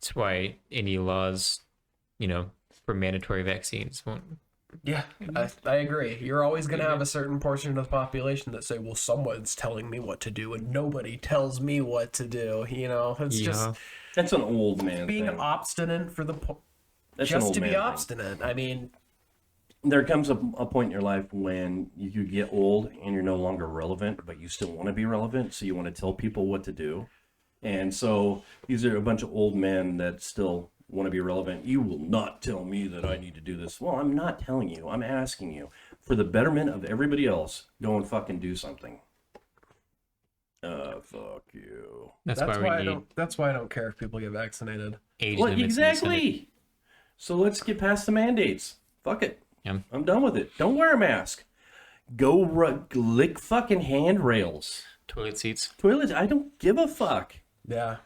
That's why any laws, for mandatory vaccines won't. Yeah, I agree. You're always going to have a certain portion of the population that say, well, someone's telling me what to do and nobody tells me what to do. It's just That's an old man being thing. obstinate for the That's an just old to man be thing. obstinate. I mean, There comes a point in your life when you get old and you're no longer relevant, but you still want to be relevant, so you want to tell people what to do. And so these are a bunch of old men that still want to be relevant. You will not tell me that I need to do this. Well, I'm not telling you. I'm asking you. For the betterment of everybody else, go and fucking do something. Fuck you. That's, that's why why we I need don't. That's why I don't care if people get vaccinated. age Well, limits. in the Senate. exactly. So let's get past the mandates. Fuck it. Yeah. I'm done with it. Don't wear a mask. Go lick fucking handrails. Toilet seats. Toilets, I don't give a fuck. Yeah,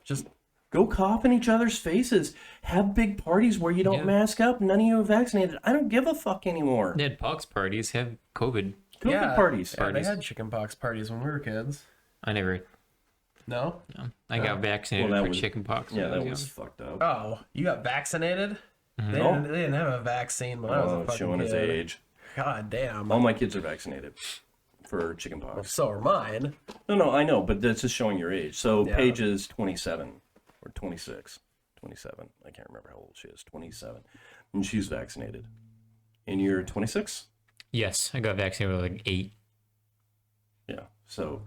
just Go cough in each other's faces. Have big parties where you don't Yeah. mask up. None of you are vaccinated. I don't give a fuck anymore. They had pox parties. Have COVID. COVID parties. Yeah, they had chickenpox parties when we were kids. I never. No. No, I got vaccinated Well, that for was- chicken pox. Yeah, when I that young. was fucked up. Oh, you got vaccinated? Mm-hmm. They didn't have a vaccine when I was a Oh, fucking showing his kid. age. God damn. All my kids are vaccinated for chickenpox. So are mine. No, I know, but that's just showing your age. So Yeah. Paige is 27 or 26. 27. I can't remember how old she is. 27. And she's vaccinated. And you're 26? Yes, I got vaccinated with like 8. Yeah. So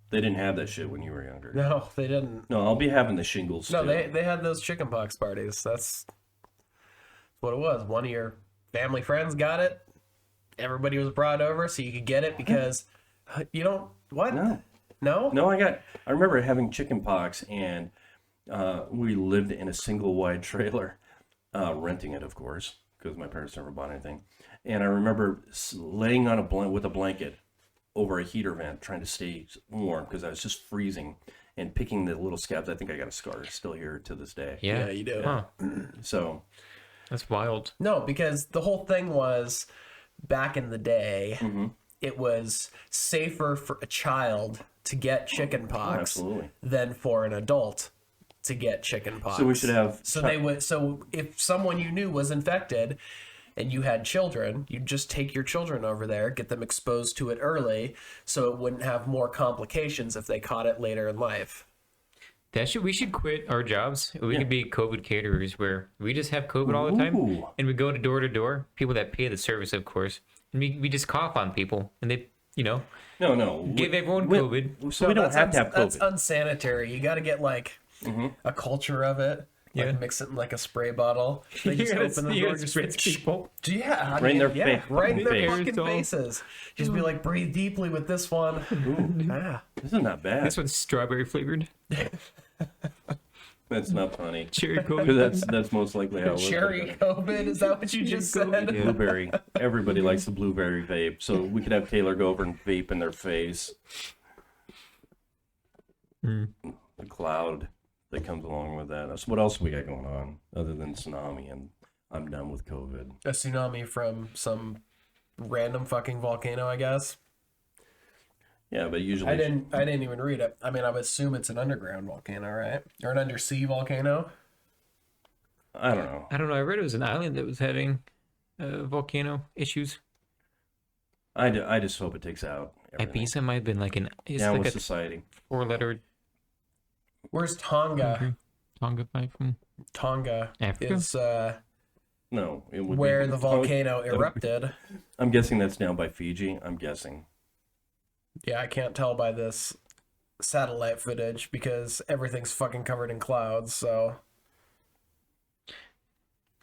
they didn't have that shit when you were younger. No, they didn't. No, I'll be having the shingles No, too. they had those chickenpox parties. That's what it was. One of your family friends got it. Everybody was brought over so you could get it because you don't. What? No. No? No, I remember having chickenpox, and we lived in a single wide trailer, renting it, of course, because my parents never bought anything. And I remember laying on with a blanket over a heater vent, trying to stay warm because I was just freezing, and picking the little scabs. I think I got a scar still here to this day. Yeah, Yeah, you do. Huh, So that's wild. No, because the whole thing was back in the day, Mm-hmm. it was safer for a child to get chickenpox absolutely. than for an adult to get chickenpox. So we should have So if someone you knew was infected and you had children, you'd just take your children over there, get them exposed to it early, so it wouldn't have more complications if they caught it later in life. We should quit our jobs. We could be COVID caterers where we just have COVID all the time, Ooh. and we go to door, people that pay the service, of course, and we just cough on people, and they, no. give everyone we- COVID. So we don't that's have to have That's COVID. unsanitary. You got to get like a culture of it. Yeah. Like mix it in like a spray bottle. They just open the door, just spritz people. yeah, I Right in their yeah, face. right in their Face. fucking Aerosol. faces. Just be like, breathe deeply with this one. Ah. This is not bad. This one's strawberry flavored. That's not funny. Cherry 'Cause COVID. that's most likely how it was. Cherry COVID, is that what you just said? Blueberry. Everybody likes the blueberry vape, so we could have Taylor go over and vape in their face. The cloud that comes along with that. That's what else we got going on other than tsunami, and I'm done with COVID. A tsunami from some random fucking volcano, I guess. Yeah, but usually I didn't even read it. I mean, I would assume it's an underground volcano, right? Or an undersea volcano. I don't know. I don't know. I read it was an island that was having volcano issues. I just hope it takes out everything. Ibiza might have been like it's Down like with a society. 4-letter Where's Tonga? Tonga pipe from Tonga Africa. is No, it would where be, the volcano erupted. I'm guessing that's down by Fiji. I'm guessing. Yeah, I can't tell by this satellite footage because everything's fucking covered in clouds. So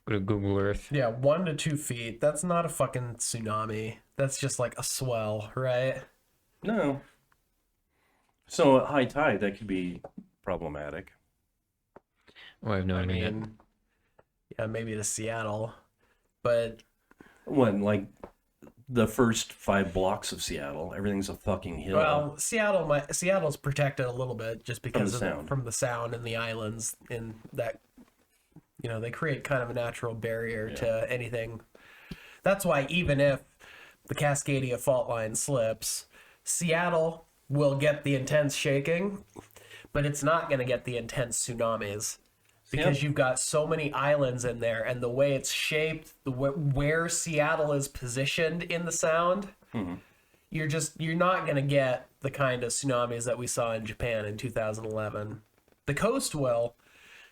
Go to Google Earth. yeah, 1 to 2 feet. That's not a fucking tsunami. That's just like a swell, right? No. So at high tide, that could be problematic. Oh, I have no I idea. mean, yeah, maybe to Seattle, but When like the first 5 blocks of Seattle, everything's a fucking hill. well, Seattle's protected a little bit just because sound. from the sound and the islands in that. You know, they create kind of a natural barrier to anything. That's why even if the Cascadia fault line slips, Seattle will get the intense shaking, but it's not going to get the intense tsunamis. because you've got so many islands in there, and the way it's shaped, where Seattle is positioned in the sound, you're not going to get the kind of tsunamis that we saw in Japan in 2011. The coast will,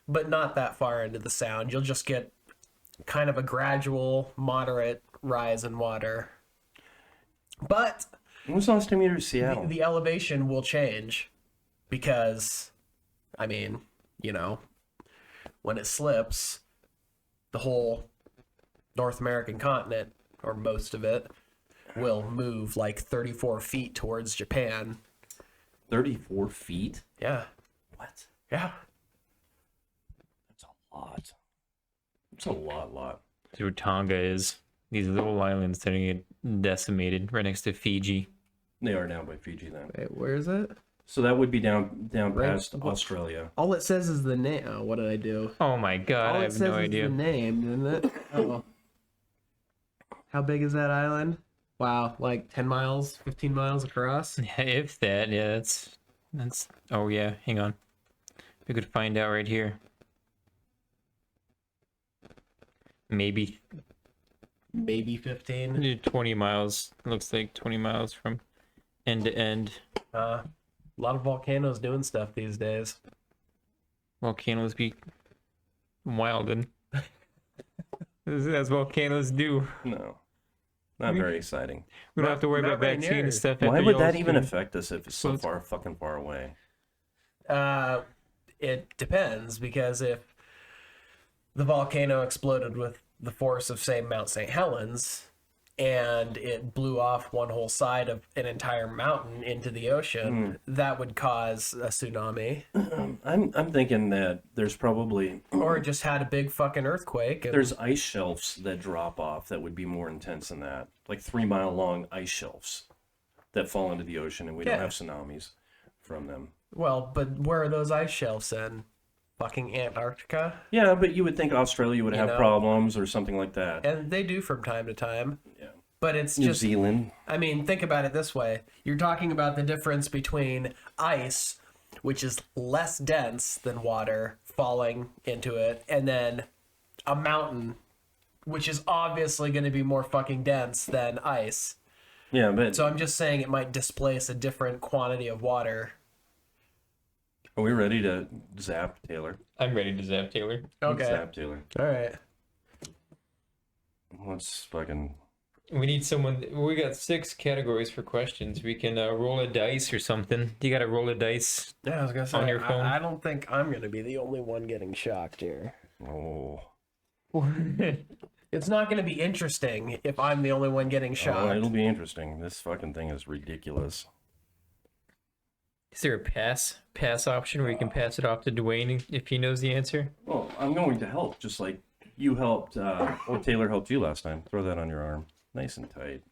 but not that far into the sound. You'll just get kind of a gradual, moderate rise in water. But When was the last time you were to Seattle? the elevation will change because, I mean, you know, when it slips, the whole North American continent, or most of it, will move like 34 feet towards Japan. 34 feet? Yeah. What? Yeah. That's a lot. It's a lot. That's where Tonga is. These little islands that get decimated right next to Fiji. They are down by Fiji then. Wait, where is it? So that would be down Right. past Australia. All it says is the name. Oh, what did I do? Oh my god, All I it have says no is idea. the name, isn't it? Oh. How big is that island? Wow, like 10 miles, 15 miles across? If that, yeah, that's. Oh yeah, hang on. We could find out right here. Maybe Maybe 15. 20 miles. Looks like 20 miles from end to end. A lot of volcanoes doing stuff these days. Volcanoes be wildin'. As volcanoes do. No. Not very exciting. We don't have to worry Not about right vaccine near. and stuff. Why after would that y'all's even doing- affect us if it's so fucking far away? It depends, because if the volcano exploded with the force of, say, Mount St. Helens, and it blew off one whole side of an entire mountain into the ocean, that would cause a tsunami. I'm thinking that there's probably Or it just had a big fucking earthquake. And, there's ice shelves that drop off that would be more intense than that. Like 3-mile long ice shelves that fall into the ocean, and we don't Yeah. have tsunamis from them. well, but where are those ice shelves then? Fucking Antarctica? Yeah, but you would think Australia would have know. problems or something like that. And they do from time to time. Yeah. But it's New just, Zealand. I mean, think about it this way. You're talking about the difference between ice, which is less dense than water, falling into it, and then a mountain, which is obviously going to be more fucking dense than ice. Yeah, but So I'm just saying it might displace a different quantity of water. are we ready to zap Taylor? I'm ready to zap Taylor. Okay. Zap Taylor. All right. Let's fucking... We need someone. We got 6 categories for questions. We can roll a dice or something. You got to roll a dice. Yeah, I was going to say, On your phone? I don't think I'm going to be the only one getting shocked here. Oh. It's not going to be interesting if I'm the only one getting Oh, shocked. it'll be interesting. This fucking thing is ridiculous. Is there a pass option where you can pass it off to Dwayne if he knows the answer? Well, I'm going to help, just like you helped, or Taylor helped you last time. Throw that on your arm. Nice and tight.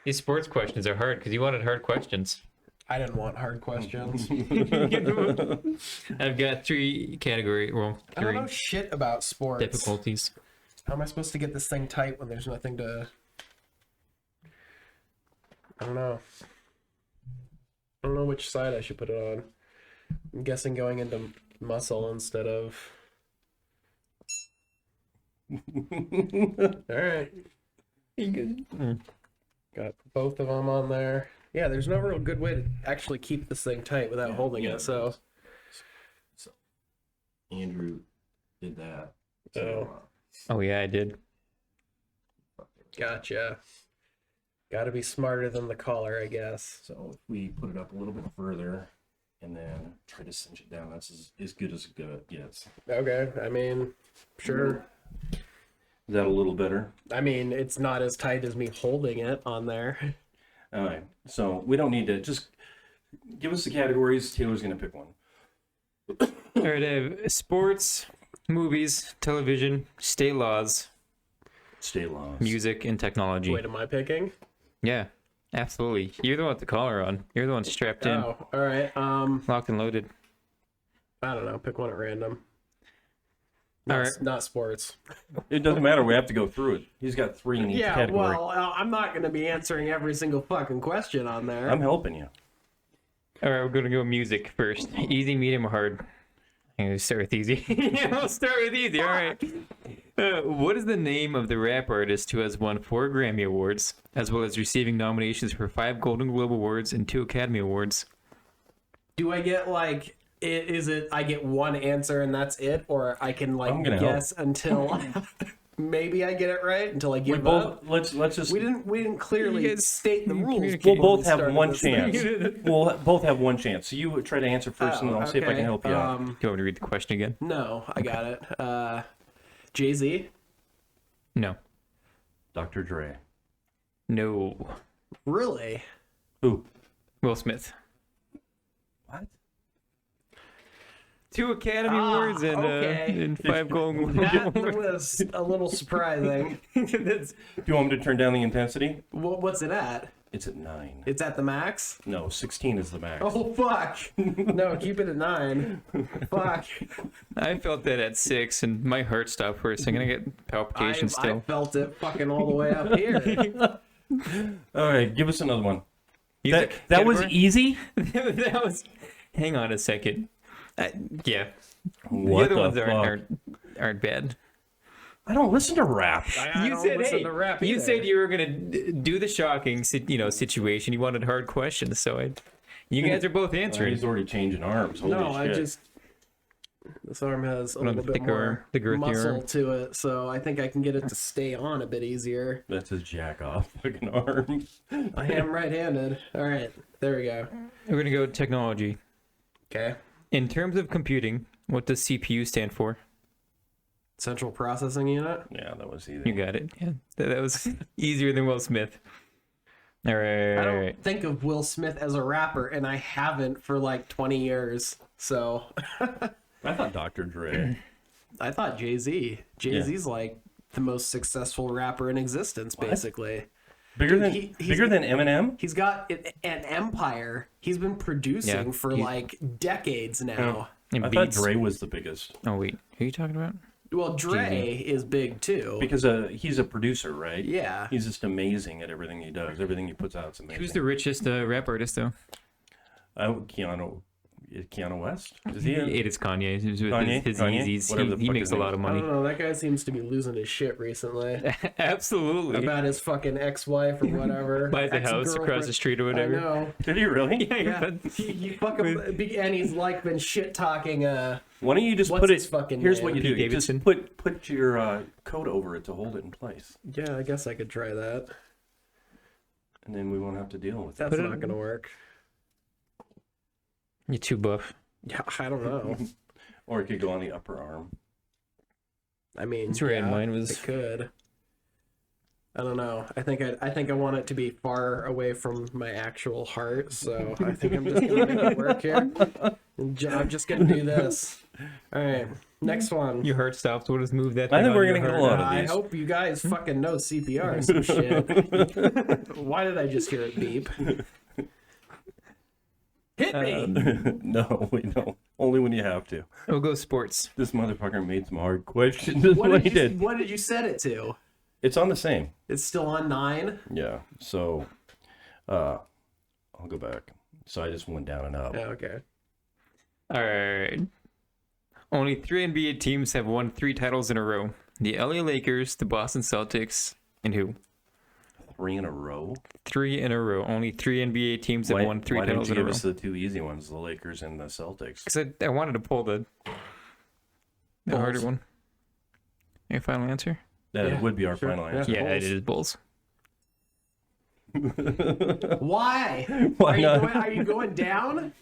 These sports questions are hard because you wanted hard questions. I didn't want hard questions. I've got 3 category. Well, I don't 3 know shit about sports. difficulties. How am I supposed to get this thing tight when there's nothing to... I don't know. I don't know which side I should put it on. I'm guessing going into muscle instead of... Alright. Got both of them on there. Yeah, there's no real good way to actually keep this thing tight without holding yeah, it, so... Andrew did that. Oh yeah, I did. Gotcha. Gotta be smarter than the caller, I guess. So if we put it up a little bit further and then try to cinch it down, that's as good as it gets. Okay, I mean, sure. Is that a little better? I mean, it's not as tight as me holding it on there. All right. So we don't need to just give us the categories. Taylor's going to pick one. All right, I have sports, movies, television, state laws, State laws. music, and technology. Wait, am I picking? Yeah, absolutely. You're the one with the collar on. You're the one strapped in, Oh, all right. locked and loaded. I don't know. Pick one at random. All Not, right. not sports. It doesn't matter. We have to go through it. He's got 3 in each Yeah, category. well, I'm not going to be answering every single fucking question on there. I'm helping you. All right, we're gonna go music first. Easy, medium, or hard. I'm gonna start with easy. We'll start with easy. All right. What is the name of the rap artist who has won 4 Grammy Awards, as well as receiving nominations for 5 Golden Globe Awards and 2 Academy Awards? Do I get like is it I get one answer and that's it, or I can like I'm gonna guess until maybe I get it right until I We give up? both let's just We didn't clearly You guys state the rules. communicate. we'll before both we have started one this chance. thing. We'll both have one chance. So you try to answer first, and Oh, I'll see if I okay. can help you out. Do you want me to read the question again? No, I got it. Jay-Z? No. Dr. Dre. No. Really? Who? Will Smith. What? 2 Academy Awards and, okay. and 5 Golden Globe That Awards. was a little surprising. That's- Do you want me to turn down the intensity? What's it at? It's at 9. It's at the max? No, 16 is the max. Oh, fuck. No, keep it at 9. Fuck. I felt that at 6, and my heart stopped for a second. I get palpitations I still. felt it fucking all the way up here. All right, give us another one. Music That was category? easy? That was. Hang on a second. Yeah. What the other ones the fuck? aren't bad. I don't listen to rap. I You don't said, listen hey, to rap you either. said you were gonna do the shocking, situation. You wanted hard questions, so you guys are both answering. He's already changing arms. Holy No, shit. I just this arm has a One of little the bit thicker more arm, the girthier muscle arm. to it, so I think I can get it to stay on a bit easier. That's his jack off fucking arm. I am right-handed. All right, there we go. We're gonna go technology. Okay, In terms of computing, what does CPU stand for? central processing unit. Yeah, that was You easy. got it. Yeah, that was easier than Will Smith. All right. I don't think of Will Smith as a rapper, and I haven't for like 20 years. So I thought Dr. Dre. I thought Jay-Z. Jay-Z's like the most successful rapper in existence, basically. Bigger Dude, than he's- bigger than Eminem? He's got an empire. He's been producing Yeah, for he's- like decades now. And I thought beats. Dre was the biggest Oh wait, who are you talking about? Well, Dre is big too. because he's a producer, right? Yeah. He's just amazing at everything he does. Everything he puts out is amazing. Who's the richest rap artist though? Keanu West? Is he? It is Kanye. With Kanye? his Kanye? Yeezys. Whatever the He fuck makes his a name lot of is. I money. don't know. That guy seems to be losing his shit recently Absolutely. about his fucking ex-wife or whatever. Buys a house across the street or whatever. I know. Did he really? Yeah, but- he fucking and he's like been shit talking. Why don't you just What's put his it? fucking Here's name? what you do. Pete You just Davidson? put your coat over it to hold it in place, Yeah, I guess I could try that. and then we won't have to deal with it. That's Put it- not gonna work. You're too buff. Yeah, I don't know. Or it could go on the upper arm. I mean, That's right, yeah, mine was- It could. I don't know. I think I want it to be far away from my actual heart, so I think I'm just gonna make it work here. I'm just gonna do this. All right, next one. Your heart stops. What does move that? I thing think on we're your gonna get a heart? lot of I these. hope you guys fucking know CPR or some shit. Why did I just hear it beep? Hit me! No, we don't. Only when you have to. We'll go sports. This motherfucker made some hard questions. That's what he did. What did you set it to? It's on the same. It's still on 9. Yeah. So, I'll go back. So I just went down and up. Yeah, okay. All right. Only 3 NBA teams have won 3 titles in a row: the LA Lakers, the Boston Celtics, and who? 3 in a row. 3 in a row. Only 3 NBA teams have won 3 why didn't titles you in a give row. us the 2 easy ones, the Lakers and the Celtics? Because I wanted to pull the harder Bulls. one. Your final answer? That Yeah, would be our sure. final Yeah. answer. Yeah, Bulls. it is Bulls. Why? Why are, not? are you going down?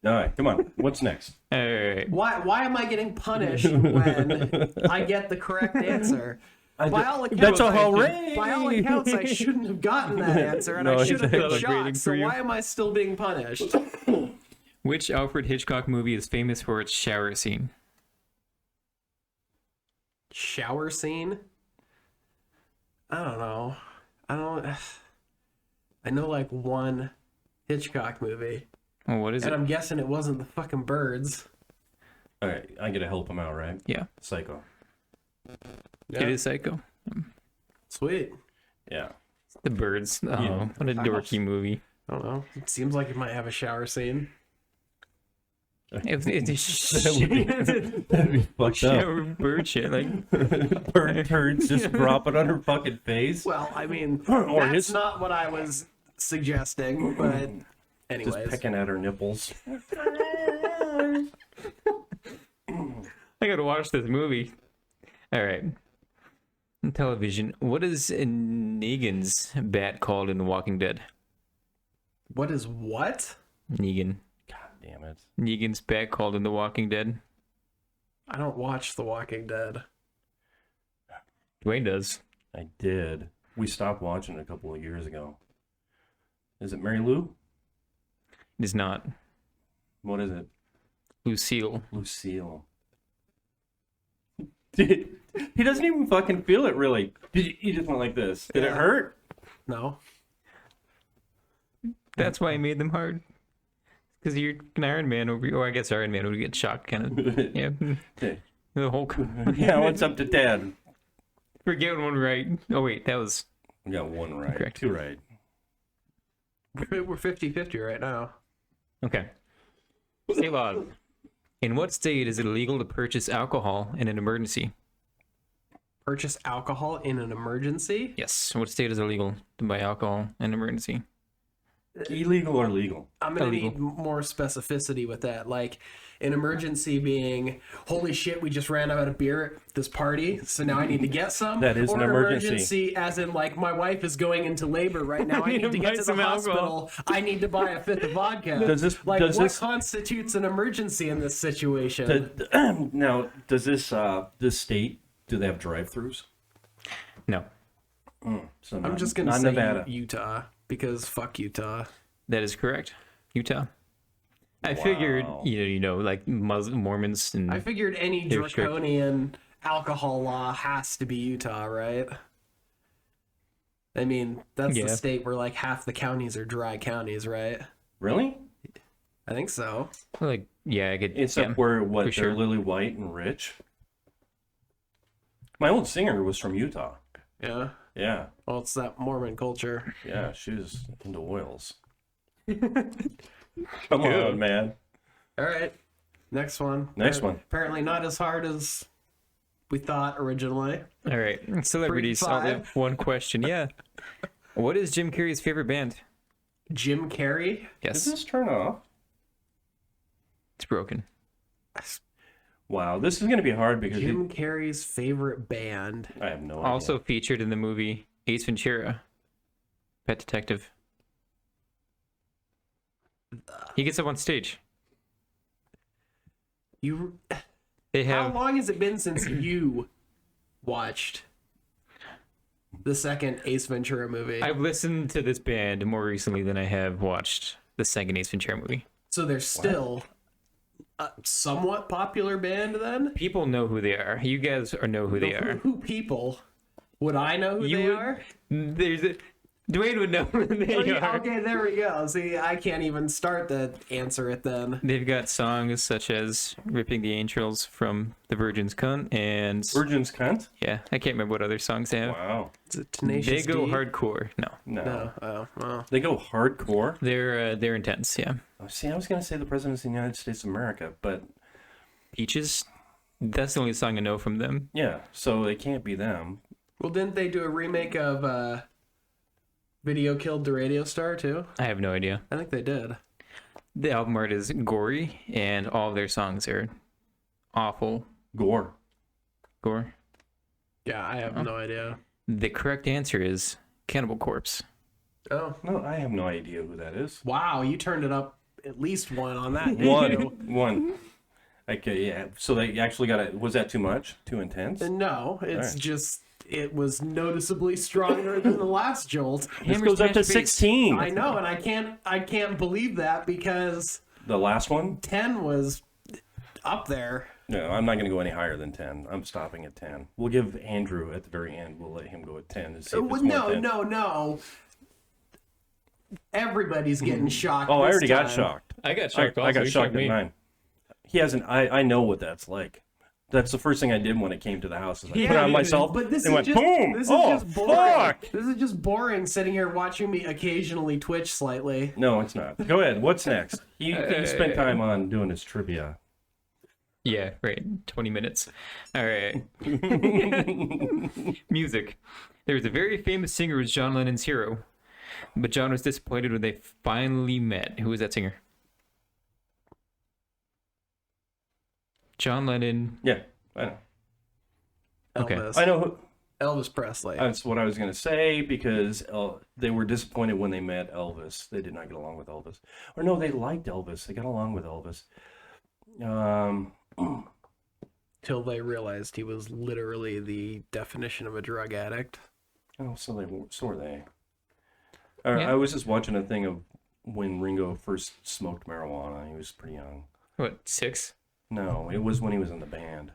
All right, come on. What's next? All right. Why am I getting punished when I get the correct answer? By all accounts, That's a hooray! by all accounts, I shouldn't have gotten that answer, and No, I should have been exactly. shot. Celebrating So for you. why am I still being punished? Which Alfred Hitchcock movie is famous for its shower scene? Shower scene? I don't know. I know like one Hitchcock movie, Oh, what is and it? I'm guessing it wasn't the fucking birds. All right, I got to help him out, right? Yeah, Psycho. Yeah. it is Psycho. Sweet. Yeah. The Birds. Oh, Yeah. what a dorky movie. I don't know. It seems like it might have a shower scene. It That'd be fucked up. bird shit. Like, Bird turds just dropping on her fucking face. Well, I mean, Or that's his- not what I was suggesting, but Just anyways. pecking at her nipples. I gotta watch this movie. All right. On television, what is Negan's bat called in The Walking Dead? What is what? Negan. God damn it. Negan's bat called in The Walking Dead. I don't watch The Walking Dead. Dwayne does. I did. We stopped watching it a couple of years ago. Is it Mary Lou? It is not. What is it? Lucille. Lucille. He doesn't even fucking feel it, really. He just went like this. Did it Yeah. hurt? No. That's why I made them hard. Because you're an Iron Man over, or I guess Iron Man would get shocked, kind of. Yeah. The whole. Yeah, what's up to Dad? We're getting one right. Oh wait, that was. We got one right. Correct. Two right. We're 50-50 right now. Okay. State law. In what state is it illegal to purchase alcohol in an emergency? Purchase alcohol in an emergency? Yes. What state is it illegal to buy alcohol in an emergency? Illegal or legal? I'm going to Illegal. need more specificity with that. Like, an emergency being, holy shit, we just ran out of beer at this party, so now I need to get some. That is or an emergency. as in, like, my wife is going into labor right now. I need to buy get to the some hospital. alcohol. I need to buy a fifth of vodka. Does this- like, does what this- constitutes an emergency in this situation? Now, does this state, do they have drive-throughs? No. So I'm just going to not say Nevada. Utah, because fuck Utah. That is correct. Utah. I figured, Wow. like Muslim Mormons and I figured any They're strict. draconian alcohol law has to be Utah, right? I mean, that's Yeah. the state where like half the counties are dry counties, right? Really? I think so. like, yeah, I could. It's yeah, up where, what, for they're sure. Lily White and Rich? My old singer was from Utah. Yeah. Yeah. Well, it's that Mormon culture. Yeah, she was into oils. Come on, man. All right. Next one. Next one. Apparently not as hard as we thought originally. All right, celebrities. I'll have one question. Yeah. What is Jim Carrey's favorite band? Jim Carrey. Did Yes, this turn off? it's broken. Wow, this is going to be hard because Jim Carrey's favorite band. I have no Also idea. featured in the movie Ace Ventura, Pet Detective. He gets up on stage. You. They How have long has it been since you watched the second Ace Ventura movie? I've listened to this band more recently than I have watched the second Ace Ventura movie. So they're still a somewhat popular band then? People know who they are. You guys know who they are. Who people? Would I know who You they would- are? There's a, Dwayne would know who they are. Okay, there we go. See, I can't even start to answer it then. They've got songs such as "Ripping the Angels" from The Virgin's Cunt, and Virgin's cunt? yeah, I can't remember what other songs they have. Wow. Is it Tenacious They go D? hardcore. No, No. No. Oh, well. They go hardcore? they're intense. Yeah, Oh, see, I was going to say the President of the United States of America, but Peaches. That's the only song I know from them. yeah, so it can't be them. Well, didn't they do a remake of Video Killed the Radio Star too? I have no idea. I think they did. The album art is gory, and all of their songs are awful. Gore. Gore. Yeah, I have no idea. The correct answer is Cannibal Corpse. Oh, No, I have no idea who that is. wow, you turned it up at least one on that. One. Okay, yeah. So they actually got it. Was that too much? Too intense? No, it's Alright. just it was noticeably stronger than the last jolt. This goes up to 16. I know, and I can't believe that because The last one? 10 was up there. No, I'm not going to go any higher than 10. I'm stopping at 10. We'll give Andrew at the very end. We'll let him go at 10 and see if it's more than- No. Everybody's getting shocked. Oh, I this already got time. shocked. I got I got shocked at 9. He hasn't. I know what that's like. That's the first thing I did when it came to the house. Is I Yeah, put it on myself. But this and is went just boom. This is Oh just boring. fuck! This is just boring. Sitting here watching me occasionally twitch slightly. No, it's not. Go ahead. What's next? He spent time on doing his trivia. Yeah, right. 20 minutes. All right. Music. There was a very famous singer who was John Lennon's hero, but John was disappointed when they finally met. Who was that singer? John Lennon. Yeah, I know. Okay. Elvis. I know. Who, Elvis Presley. that's what I was going to say because they were disappointed when they met Elvis. They did not get along with Elvis. Or no, they liked Elvis. They got along with Elvis. Till they realized he was literally the definition of a drug addict. Oh, so were they. Yeah. I was just watching a thing of when Ringo first smoked marijuana. He was pretty young. What, 6? No, it was when he was in the band.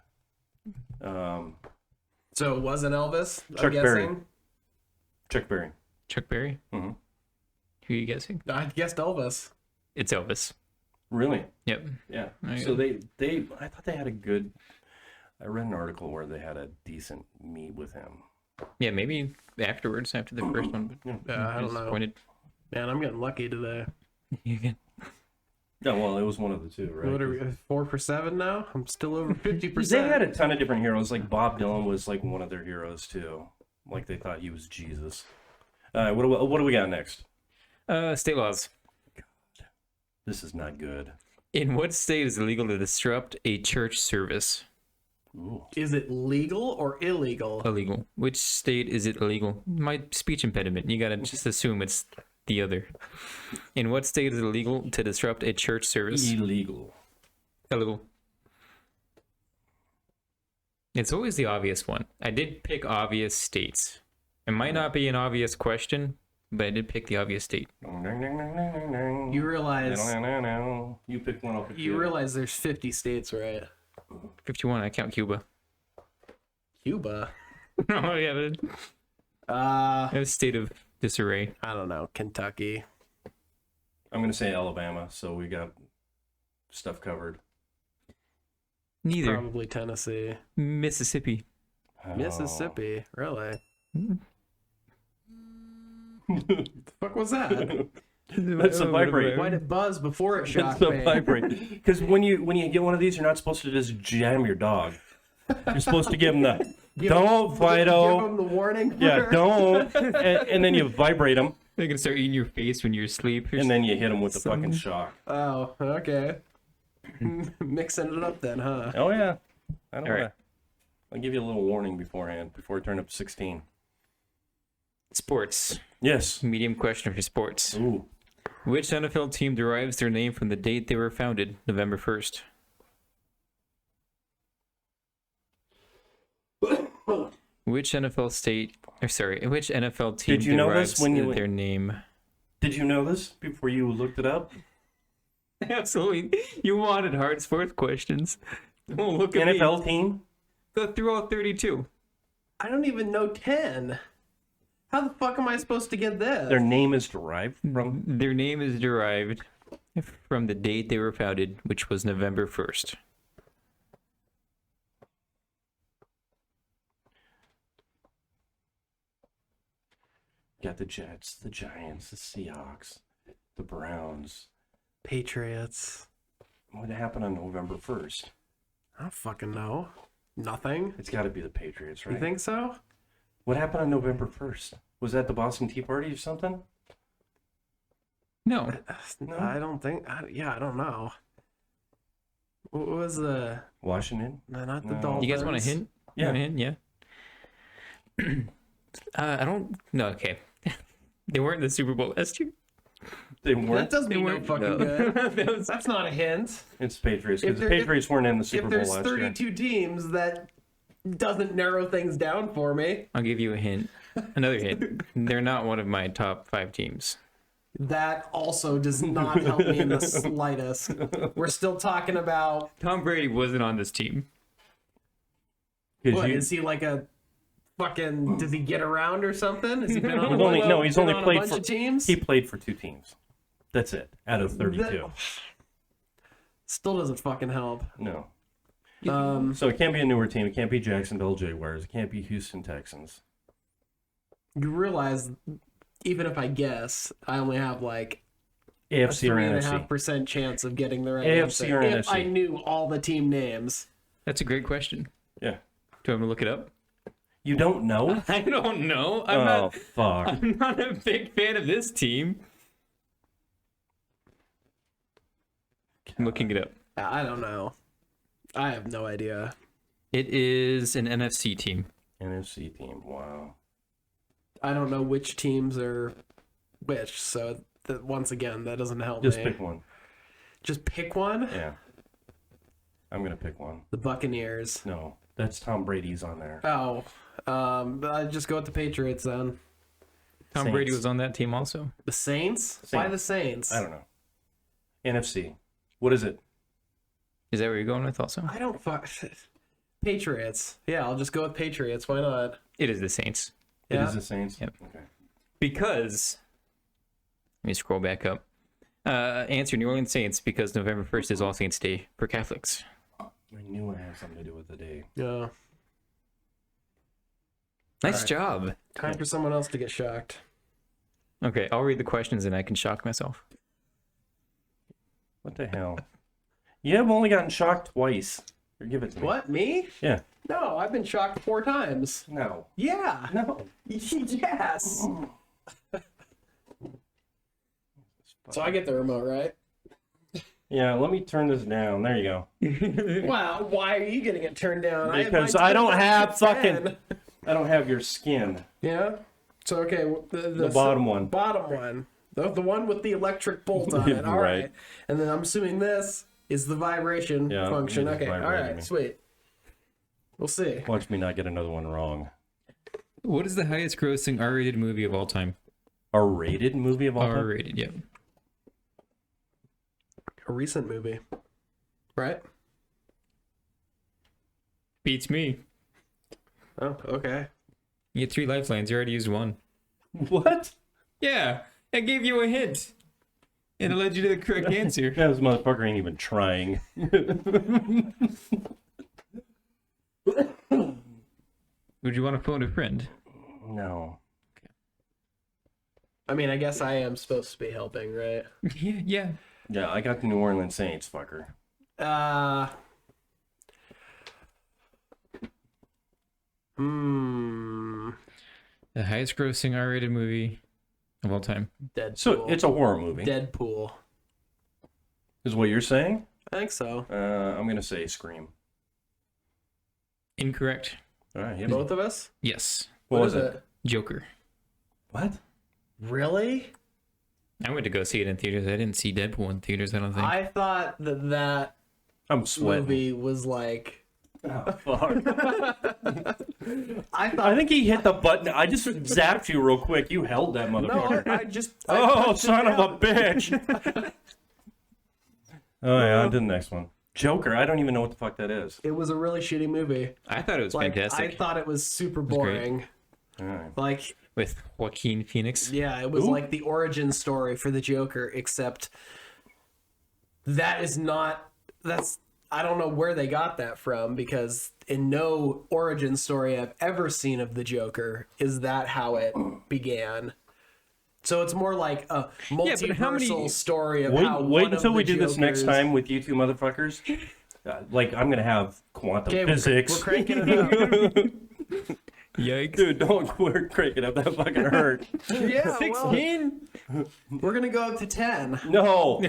So it wasn't Elvis, Chuck I'm Berry. guessing? Chuck Berry. Chuck Berry? Mhm. Who are you guessing? I guessed Elvis. It's Elvis. Really? Yep. Yeah. Okay. So I thought they had a good. I read an article where they had a decent meet with him. Yeah, maybe afterwards, after the first one. But I don't know. disappointed. Man, I'm getting lucky today. You can- Yeah, well, it was one of the two, right? What are we, 4 for 7 now? I'm still over 50%. They had a ton of different heroes. Like Bob Dylan was like one of their heroes too. Like they thought he was Jesus. All right, what do we got next? State laws. This is not good. In what state is it illegal to disrupt a church service? Ooh. Is it legal or illegal? Illegal. Which state is it illegal? My speech impediment. You gotta just assume it's the other. In what state is it illegal to disrupt a church service? Illegal. Illegal. It's always the obvious one. I did pick obvious states. It might not be an obvious question, but I did pick the obvious state. You realize You pick one. I'll pick you the other. realize there's 50 states, right? 51. I count Cuba. Cuba. Oh yeah, a state of disarray. I don't know. Kentucky. I'm gonna say Alabama. So we got stuff covered. Neither. Probably Tennessee. Mississippi. Oh. Mississippi. Really? The fuck was that? That's a vibrate. Why'd it buzz before it It's shocked a me? vibrate. Because when you get one of these, you're not supposed to just jam your dog. You're supposed to give him the don't Give Fido. him the warning. Yeah, first. don't. And then you vibrate them, They're gonna start eating your face when you're asleep. and then you hit them with the fucking Something. shock. Oh, okay. Mixing it up then, huh? Oh yeah. I don't All right. know. I'll give you a little warning beforehand before I turn up to 16. Sports. Yes. Medium question for sports. Ooh. Which NFL team derives their name from the date they were founded, November 1st? Which NFL team Did you know this derives when you- their name? Did you know this before you looked it up? Absolutely. You wanted hard sports questions. Oh, look at NFL me. team? Go through all 32. I don't even know 10. How the fuck am I supposed to get this? Their name is derived from. Their name is derived from the date they were founded, which was November 1st. Got the Jets, the Giants, the Seahawks, the Browns. Patriots. What happened on November 1st? I don't fucking know. Nothing. It's got to be the Patriots, right? You think so? What happened on November 1st? Was that the Boston Tea Party or something? No. No. I don't think. I don't know. What was the? Washington? No, not the No. Dolphins. You guys want a hint? You want a hint? Yeah. I don't. No, okay. They weren't in the Super Bowl last year. They That weren't. does me no weren't- fucking no. good. That's not a hint. It's Patriots If because the there- Patriots weren't in the If Super Bowl there's last year. 32 teams, that doesn't narrow things down for me. I'll give you a hint. Another hint. They're not one of my top 5 teams. That also does not help me in the slightest. We're still talking about Tom Brady wasn't on this team. 'Cause what? you- Is he like a fucking? Does he get around or something? Has he been on? He's a only- bunch- no, he's been only on played a bunch for- of teams. he played for 2 teams. That's it. Out of 32. Still doesn't fucking help. No. So it can't be a newer team. It can't be Jacksonville Jaguars. It can't be Houston Texans. You realize, even if I guess, I only have like a AFC or NFC. 3.5% chance of getting the right AFC answer or if NFC? I knew all the team names. That's a great question. Yeah. Do you want me to look it up? You don't know? I don't know. Oh, fuck. I'm not a big fan of this team. I'm looking it up. I don't know. I have no idea. It is an NFC team. NFC team. Wow. I don't know which teams are which, so once again, that doesn't help Just me. pick one. Just pick one? Yeah. I'm going to pick one. The Buccaneers. No. That's Tom Brady's on there. Oh, I'd just go with the Patriots then. Tom Saints. Brady was on that team also. The Saints? Why the Saints? I don't know. NFC. What is it? Is that where you're going with also? I don't fuck. Patriots. Yeah, I'll just go with Patriots. Why not? It is the Saints. It Yeah. is the Saints? Yep. Okay. Because, let me scroll back up. Answer New Orleans Saints because November 1st is All Saints Day for Catholics. I knew it had something to do with the day. Yeah. Nice Alright. job. Time for someone else to get shocked. Okay, I'll read the questions and I can shock myself. What the hell? You have only gotten shocked twice. Or give it to me. What? Me? Yeah. No, I've been shocked 4 times. No. Yeah. No. Yes. So I get the remote, right? Yeah, let me turn this down. There you go. Wow, why are you getting it turned down? Because have my I don't turn have at fucking- 10. I don't have your skin. Yeah. So okay, The bottom one. Bottom one. The one with the electric bolt on it. All right. Right. And then I'm assuming this is the vibration Yeah, function. it just Okay. All vibrated right. me. Sweet. We'll see. Watch me not get another one wrong. What is the highest grossing R-rated movie of all time? A rated movie of all time? R-rated, yep. A recent movie. Right? Beats me. Oh, okay. You get 3 lifelines. You already used 1. What? Yeah, I gave you a hint. And it led you to the correct answer. That motherfucker ain't even trying. Would you want to phone a friend? No. I mean, I guess I am supposed to be helping, right? Yeah. Yeah, I got the New Orleans Saints, fucker. The highest grossing R-rated movie of all time. Deadpool. So it's a horror movie. Deadpool. Is what you're saying? I think so. I'm gonna say Scream. Incorrect. All right. Both of us? Yes. What was is it? Joker. What? Really? I went to go see it in theaters. I didn't see Deadpool in theaters, I don't think. I thought that I'm sweating. movie was like. Oh, fuck. I thought. I think he hit the button. I just zapped you real quick. You held that No, motherfucker. I just. Oh, punched it son of a down. bitch. Oh, yeah, on to the next one. Joker. I don't even know what the fuck that is. It was a really shitty movie. I thought it was Like, fantastic. I thought it was super was great. boring. All right. Like, With Joaquin Phoenix. yeah, it was Ooh. like the origin story for the Joker, except that is not. That's. I don't know where they got that from because in no origin story I've ever seen of the Joker is that how it began. So it's more like a multiversal but how many- story of Wait, how wait one of until we the do this next Jokers- time with you two motherfuckers. Like, I'm going to have quantum Okay, physics. we're cranking it up. Yikes. Dude, don't crank it up. That fucking hurt. Yeah, well, 16? we're gonna go up to 10. No.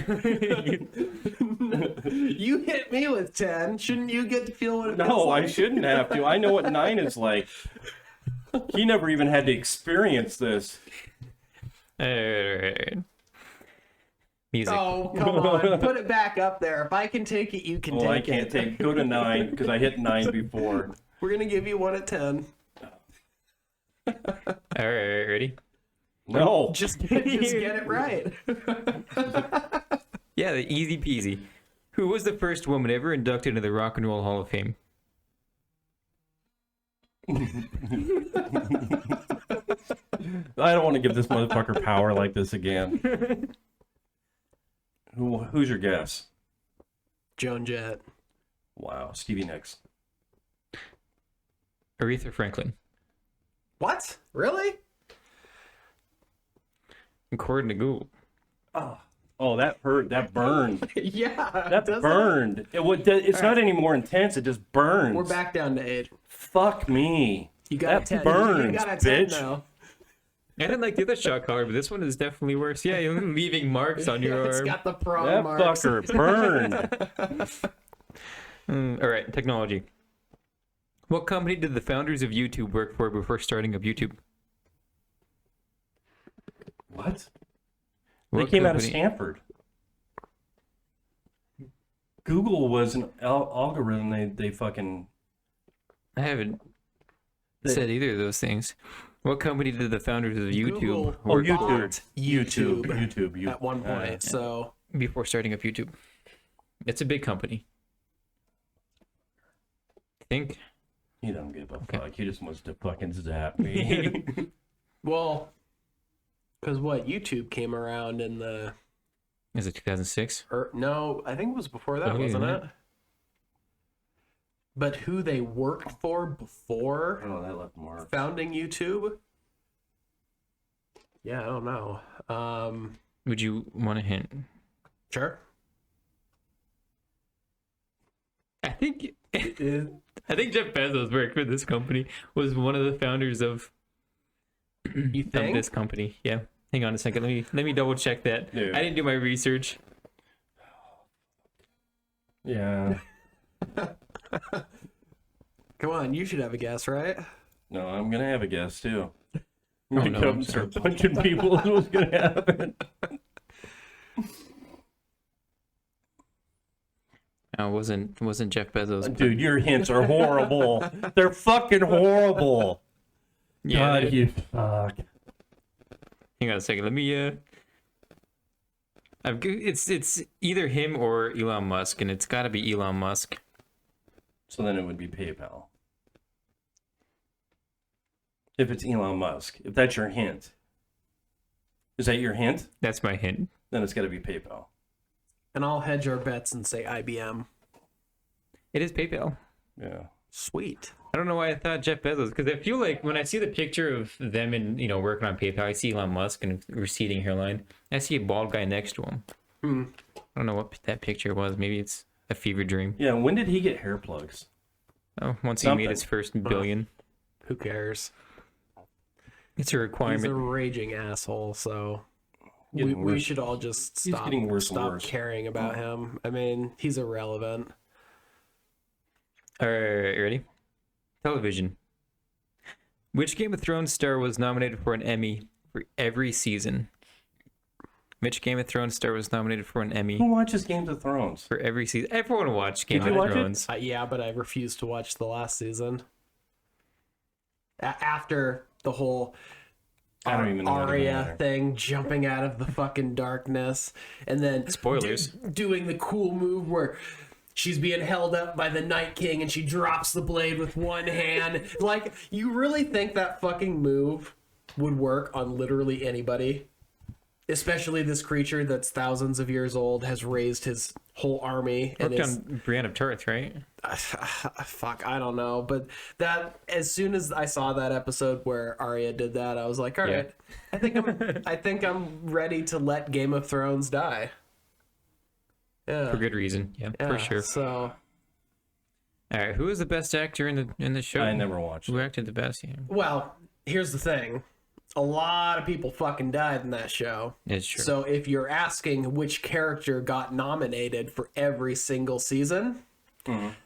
You hit me with 10. Shouldn't you get to feel what it feels No, I like? shouldn't have to. I know what 9 is like. He never even had to experience this. Alright. Music. Oh, come on. Put it back up there. If I can take it, you can Well, take I can't it. take. Go to 9 because I hit 9 before. We're going to give you 1 at 10. Alright, ready? No. Just get it right. Yeah, the easy peasy. Who was the first woman ever inducted into the Rock and Roll Hall of Fame? I don't want to give this motherfucker power like this again. Who's your guess? Joan Jett. Wow, Stevie Nicks. Aretha Franklin. What? Really? According to Google. Oh, that hurt. That burned. Yeah. That doesn't it? burned. It's not any more intense. It just burns. We're back down to 8. Fuck me. You got That a 10. burns, you got a 10 bitch. now. I didn't like the other shot collar, but this one is definitely worse. Yeah, you're leaving marks on your It's arm. got the prong That marks. fucker burned. All right, technology. What company did the founders of YouTube work for before starting up YouTube? What? They What came out of company? Stanford. Google was an algorithm. They fucking. I haven't They- said either of those things. What company did the founders of YouTube Google work YouTube. for YouTube. At one point. So before starting up YouTube? It's a big company. I think. He don't give a fuck. He just wants to fucking zap me. well, because what YouTube came around in the Is it 2006? no, I think it was before that, Oh, yeah, wasn't yeah. it? But who they worked for before Oh, that left mark. founding YouTube? Yeah, I don't know. Would you want a hint? Sure. I think Jeff Bezos worked for this company. Was one of the founders of You of think? this company. Yeah. Hang on a second. Let me double check that. Dude. I didn't do my research. Yeah. Come on, you should have a guess, right? No, I'm gonna have a guess too. I'm Oh, gonna no, come I'm and sorry. start punching people. Is what's gonna happen. No, it wasn't Jeff Bezos. Dude, your hints are horrible. They're fucking horrible. Yeah. God, you fuck. Hang on a second. Let me. It's either him or Elon Musk, and it's got to be Elon Musk. So then it would be PayPal. If it's Elon Musk, if that's your hint, is that your hint? That's my hint. Then it's got to be PayPal. And I'll hedge our bets and say IBM. It is PayPal. Yeah. Sweet. I don't know why I thought Jeff Bezos, because I feel like when I see the picture of them and working on PayPal, I see Elon Musk and receding hairline. I see a bald guy next to him. I don't know what that picture was. Maybe it's a fever dream. Yeah. When did he get hair plugs? Oh, once he Something. made his first billion, Who cares? it's a He's requirement. a raging asshole, so Getting we worse. should all just He's stop, getting worse and stop worse. caring about him. I mean, he's irrelevant. All right, ready? Television. Which Game of Thrones star was nominated for an Emmy for every season? Which Game of Thrones star was nominated for an Emmy Who watches Games of Thrones? for every season? Everyone watched Game Did you of watch it? Thrones. Yeah, but I refuse to watch the last season. After the whole I don't even know what it Arya matter. thing, jumping out of the fucking darkness, and then Spoilers. doing the cool move where she's being held up by the Night King and she drops the blade with one hand. Like, you really think that fucking move would work on literally anybody? Especially this creature that's thousands of years old, has raised his whole army and Worked is on Brienne of Tarth, right? fuck, I don't know, but that, as soon as I saw that episode where Arya did that, I was like, all Yeah. right, I think I'm ready to let Game of Thrones die. Yeah, For good reason. Yeah, yeah, for sure. So, All right, who is the best actor in the show? I never watched Who it. acted the best? Yeah, well, here's the thing: a lot of people fucking died in that show. it's true. So, if you're asking which character got nominated for every single season,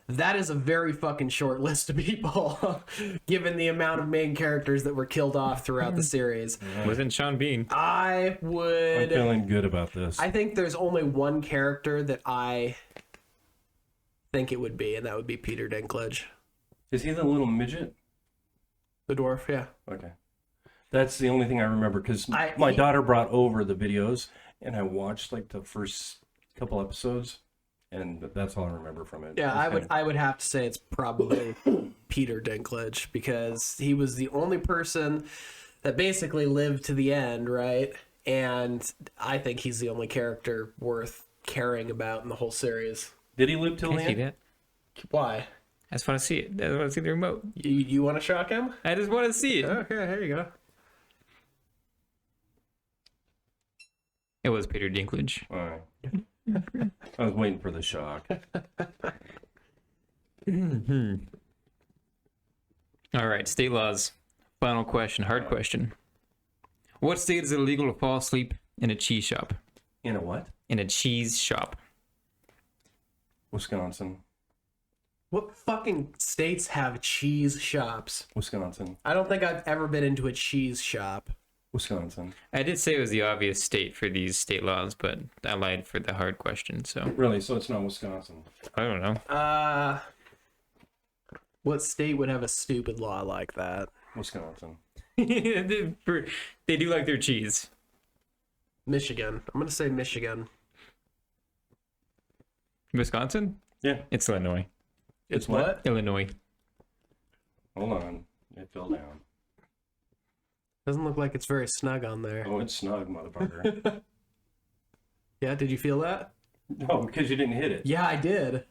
that is a very fucking short list of people, given the amount of main characters that were killed off throughout the series. Wasn't Sean Bean? I I'm would. feeling good about this. I think there's only one character that I think it would be, and that would be Peter Dinklage, Is he the little midget? the dwarf. Yeah. Okay. That's the only thing I remember because my he- daughter brought over the videos and I watched like the first couple episodes and that's all I remember from it. Yeah, It's I would have to say it's probably Peter Dinklage, because he was the only person that basically lived to the end, right? And I think he's the only character worth caring about in the whole series. Did he live till Can the I see end? that? Why? I just want to see it. I want to see the remote. You want to shock him? I just want to see it. Okay, here you go. It was Peter Dinklage. All right. I was waiting for the shock. All right, state laws. Final question, hard question. What state is it illegal to fall asleep in a cheese shop? In a what? In a cheese shop. Wisconsin. What fucking states have cheese shops? Wisconsin. I don't think I've ever been into a cheese shop. Wisconsin. I did say it was the obvious state for these state laws, but I lied for the hard question, so Really? So it's not Wisconsin. I don't know. What state would have a stupid law like that? Wisconsin. They do like their cheese. Michigan. I'm gonna say Michigan. Wisconsin? Yeah. It's Illinois. It's what? what? Illinois. Hold on. It fell down. Doesn't look like it's very snug on there. Oh, it's snug, motherfucker. Yeah, did you feel that? No, because you didn't hit it. Yeah, I did.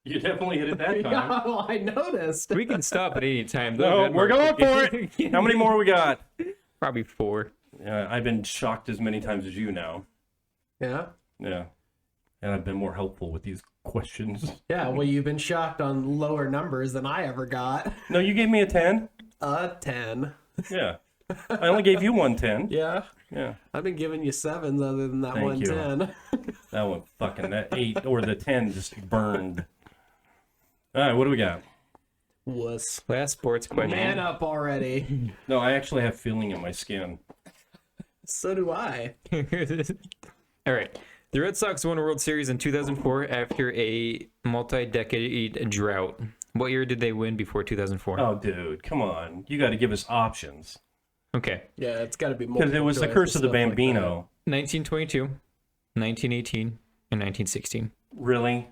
You definitely hit it that time. Yeah, well, I noticed. We can stop at any time. No, we're going for it. How many more we got? Probably 4. I've been shocked as many times as you now. Yeah? Yeah. And I've been more helpful with these questions. Yeah, well, you've been shocked on lower numbers than I ever got. No, you gave me a 10. A 10. Yeah. I only gave you one 10. Yeah. Yeah. I've been giving you 7s other than that Thank one you. 10. That one fucking, that 8 or the 10 just burned. All right, what do we got? Wuss. Last sports question. Man up already. No, I actually have feeling in my skin. So do I. All right. The Red Sox won a World Series in 2004 after a multi-decade drought. What year did they win before 2004? Oh, dude, come on. You got to give us options. Okay. Yeah, it's got to be more. Because it was the curse of the Bambino. 1922, 1918, and 1916. Really?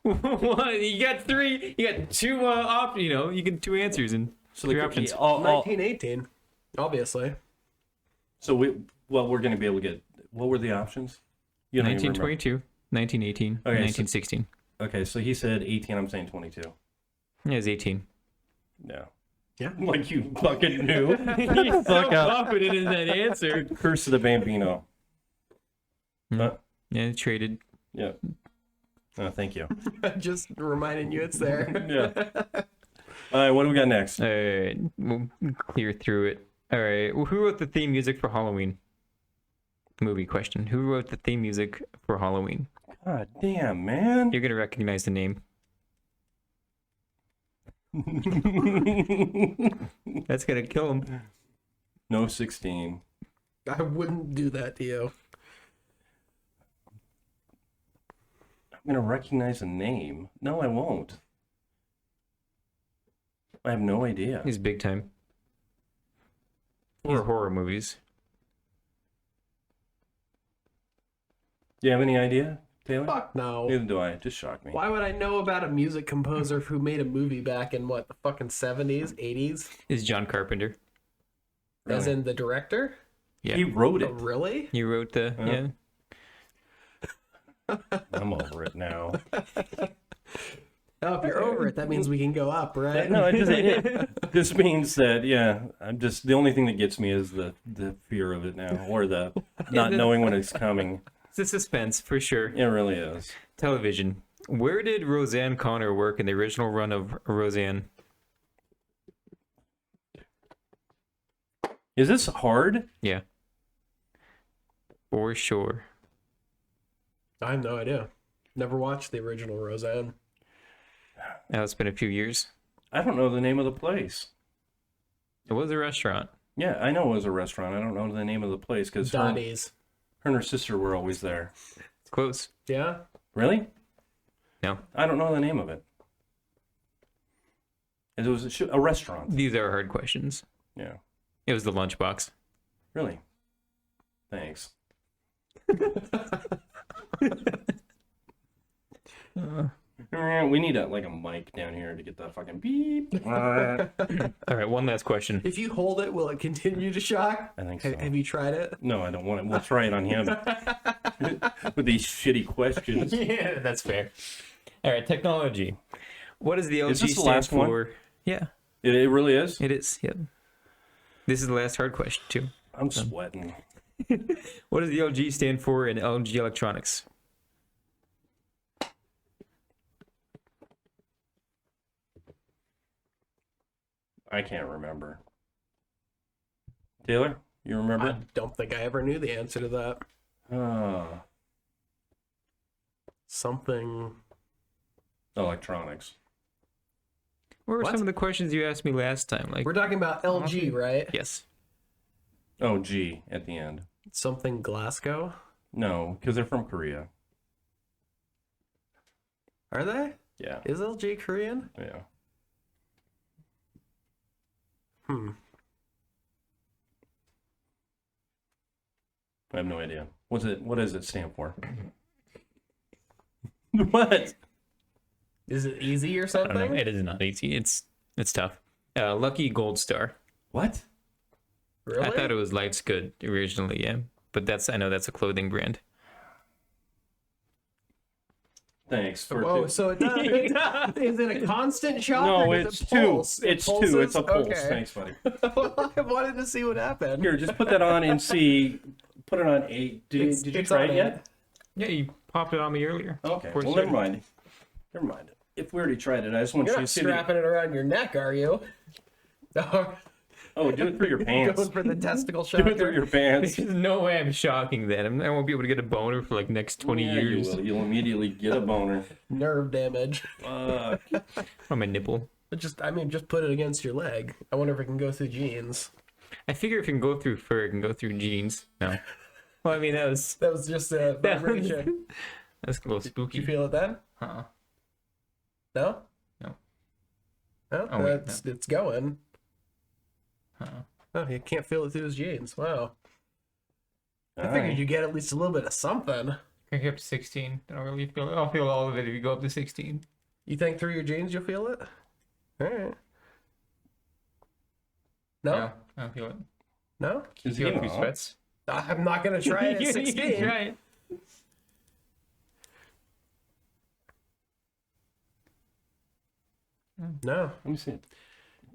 What? You got 3. You got 2 you get 2 answers and So 3 options. 1918, obviously. So we're going to be able to get, what were the options? You don't even remember. 1922, 1918, and Okay, 1916. Okay, so he said 18, I'm saying 22. It was 18. Yeah. Yeah. Like you fucking knew. He's so confident in that answer. Curse of the Bambino. Yeah, traded. Yeah. Oh, thank you. Just reminding you it's there. Yeah. All right, what do we got next? All right, we'll clear through it. All right, well, who wrote the theme music for Halloween? Movie question. Who wrote the theme music for Halloween? God damn, man. You're going to recognize the name. That's going to kill him. No 16. I wouldn't do that to you. I'm going to recognize a name. No, I won't. I have no idea. He's big time. Or horror movies. Do you have any idea, Taylor? Fuck no. Neither do I. It just shocked me. Why would I know about a music composer who made a movie back in what, the fucking 70s, 80s? Is John Carpenter. As Really? in the director? Yeah. He wrote Oh, it. really? He wrote the, yeah. I'm over it now. Oh, if you're over it, that means we can go up, right? No, it just means that, yeah, I'm just, the only thing that gets me is the fear of it now, or the not knowing when it's coming. It's a suspense, for sure. It really is. Television. Where did Roseanne Connor work in the original run of Roseanne? Is this hard? Yeah. For sure. I have no idea. Never watched the original Roseanne. Now it's been a few years. I don't know the name of the place. It was a restaurant. Yeah, I know it was a restaurant. I don't know the name of the place because her Dottie's. and her sister were always there. It's close. Yeah? Really? No. I don't know the name of it. It was a restaurant. These are hard questions. Yeah. It was the lunchbox. Really? Thanks. We need a mic down here to get that fucking beep. I All right, one last question. If you hold it, will it continue to shock? think so. Have you tried it? No, I don't want it. We'll try it on him. with these shitty questions. Yeah, that's fair. All right, technology. What does the LG Is this the stand last one? for? Yeah, It really is. it is. Yep. This is the last hard question too. I'm sweating. What does the LG stand for in LG Electronics? I can't remember. Taylor, you remember? I don't think I ever knew the answer to that. Something. Electronics. What were What? some of the questions you asked me last time? Like, We're talking about LG, right? yes. Oh, G at the end. Something Glasgow. No, because they're from Korea. Are they? Yeah, Is LG Korean? yeah. I have no idea. What does it stand for? What? Is it easy or I don't know. something? It is not easy. It's tough. Lucky Gold Star. What? Really? I thought it was Life's Good originally, yeah. But I know that's a clothing brand. Thanks for. Oh, so it does. Is it a constant shock? No, or it's does it two. pulse? It's two. pulses? It's a pulse. Okay. Thanks, buddy. I wanted to see what happened. Here, just put that on and see. Put it on 8. Did you It's try on it yet? Yeah, you popped it on me earlier. Okay. Before Well, starting. never mind. Never mind. If we already tried it, I just want You're you to not see. strapping it around your neck, are you? Oh, do it through your pants. Going for the testicle Do it through shocker. your pants. There's no way I'm shocking that. I won't be able to get a boner for like next 20 Yeah, years You will. You'll immediately get a boner. Nerve damage. Fuck. on my nipple. But just put it against your leg. I wonder if it can go through jeans. I figure if it can go through fur, it can go through jeans. No. Well, I mean, that was That was just a vibration. that's a little Did you spooky. feel it then? Uh-uh. No? No. No, Oh, wait, it's going. Uh-uh. Oh, you can't feel it through his jeans. Wow. I All figured right. you get at least a little bit of something. Can you up to 16? I don't really feel it. I'll feel all of it if you go up to 16. You think through your jeans you'll feel it? Alright. No? No, I don't feel it. No? Is Feel he it through not? sweats. I'm not gonna try it at You 16. can try it. No. Let me see it.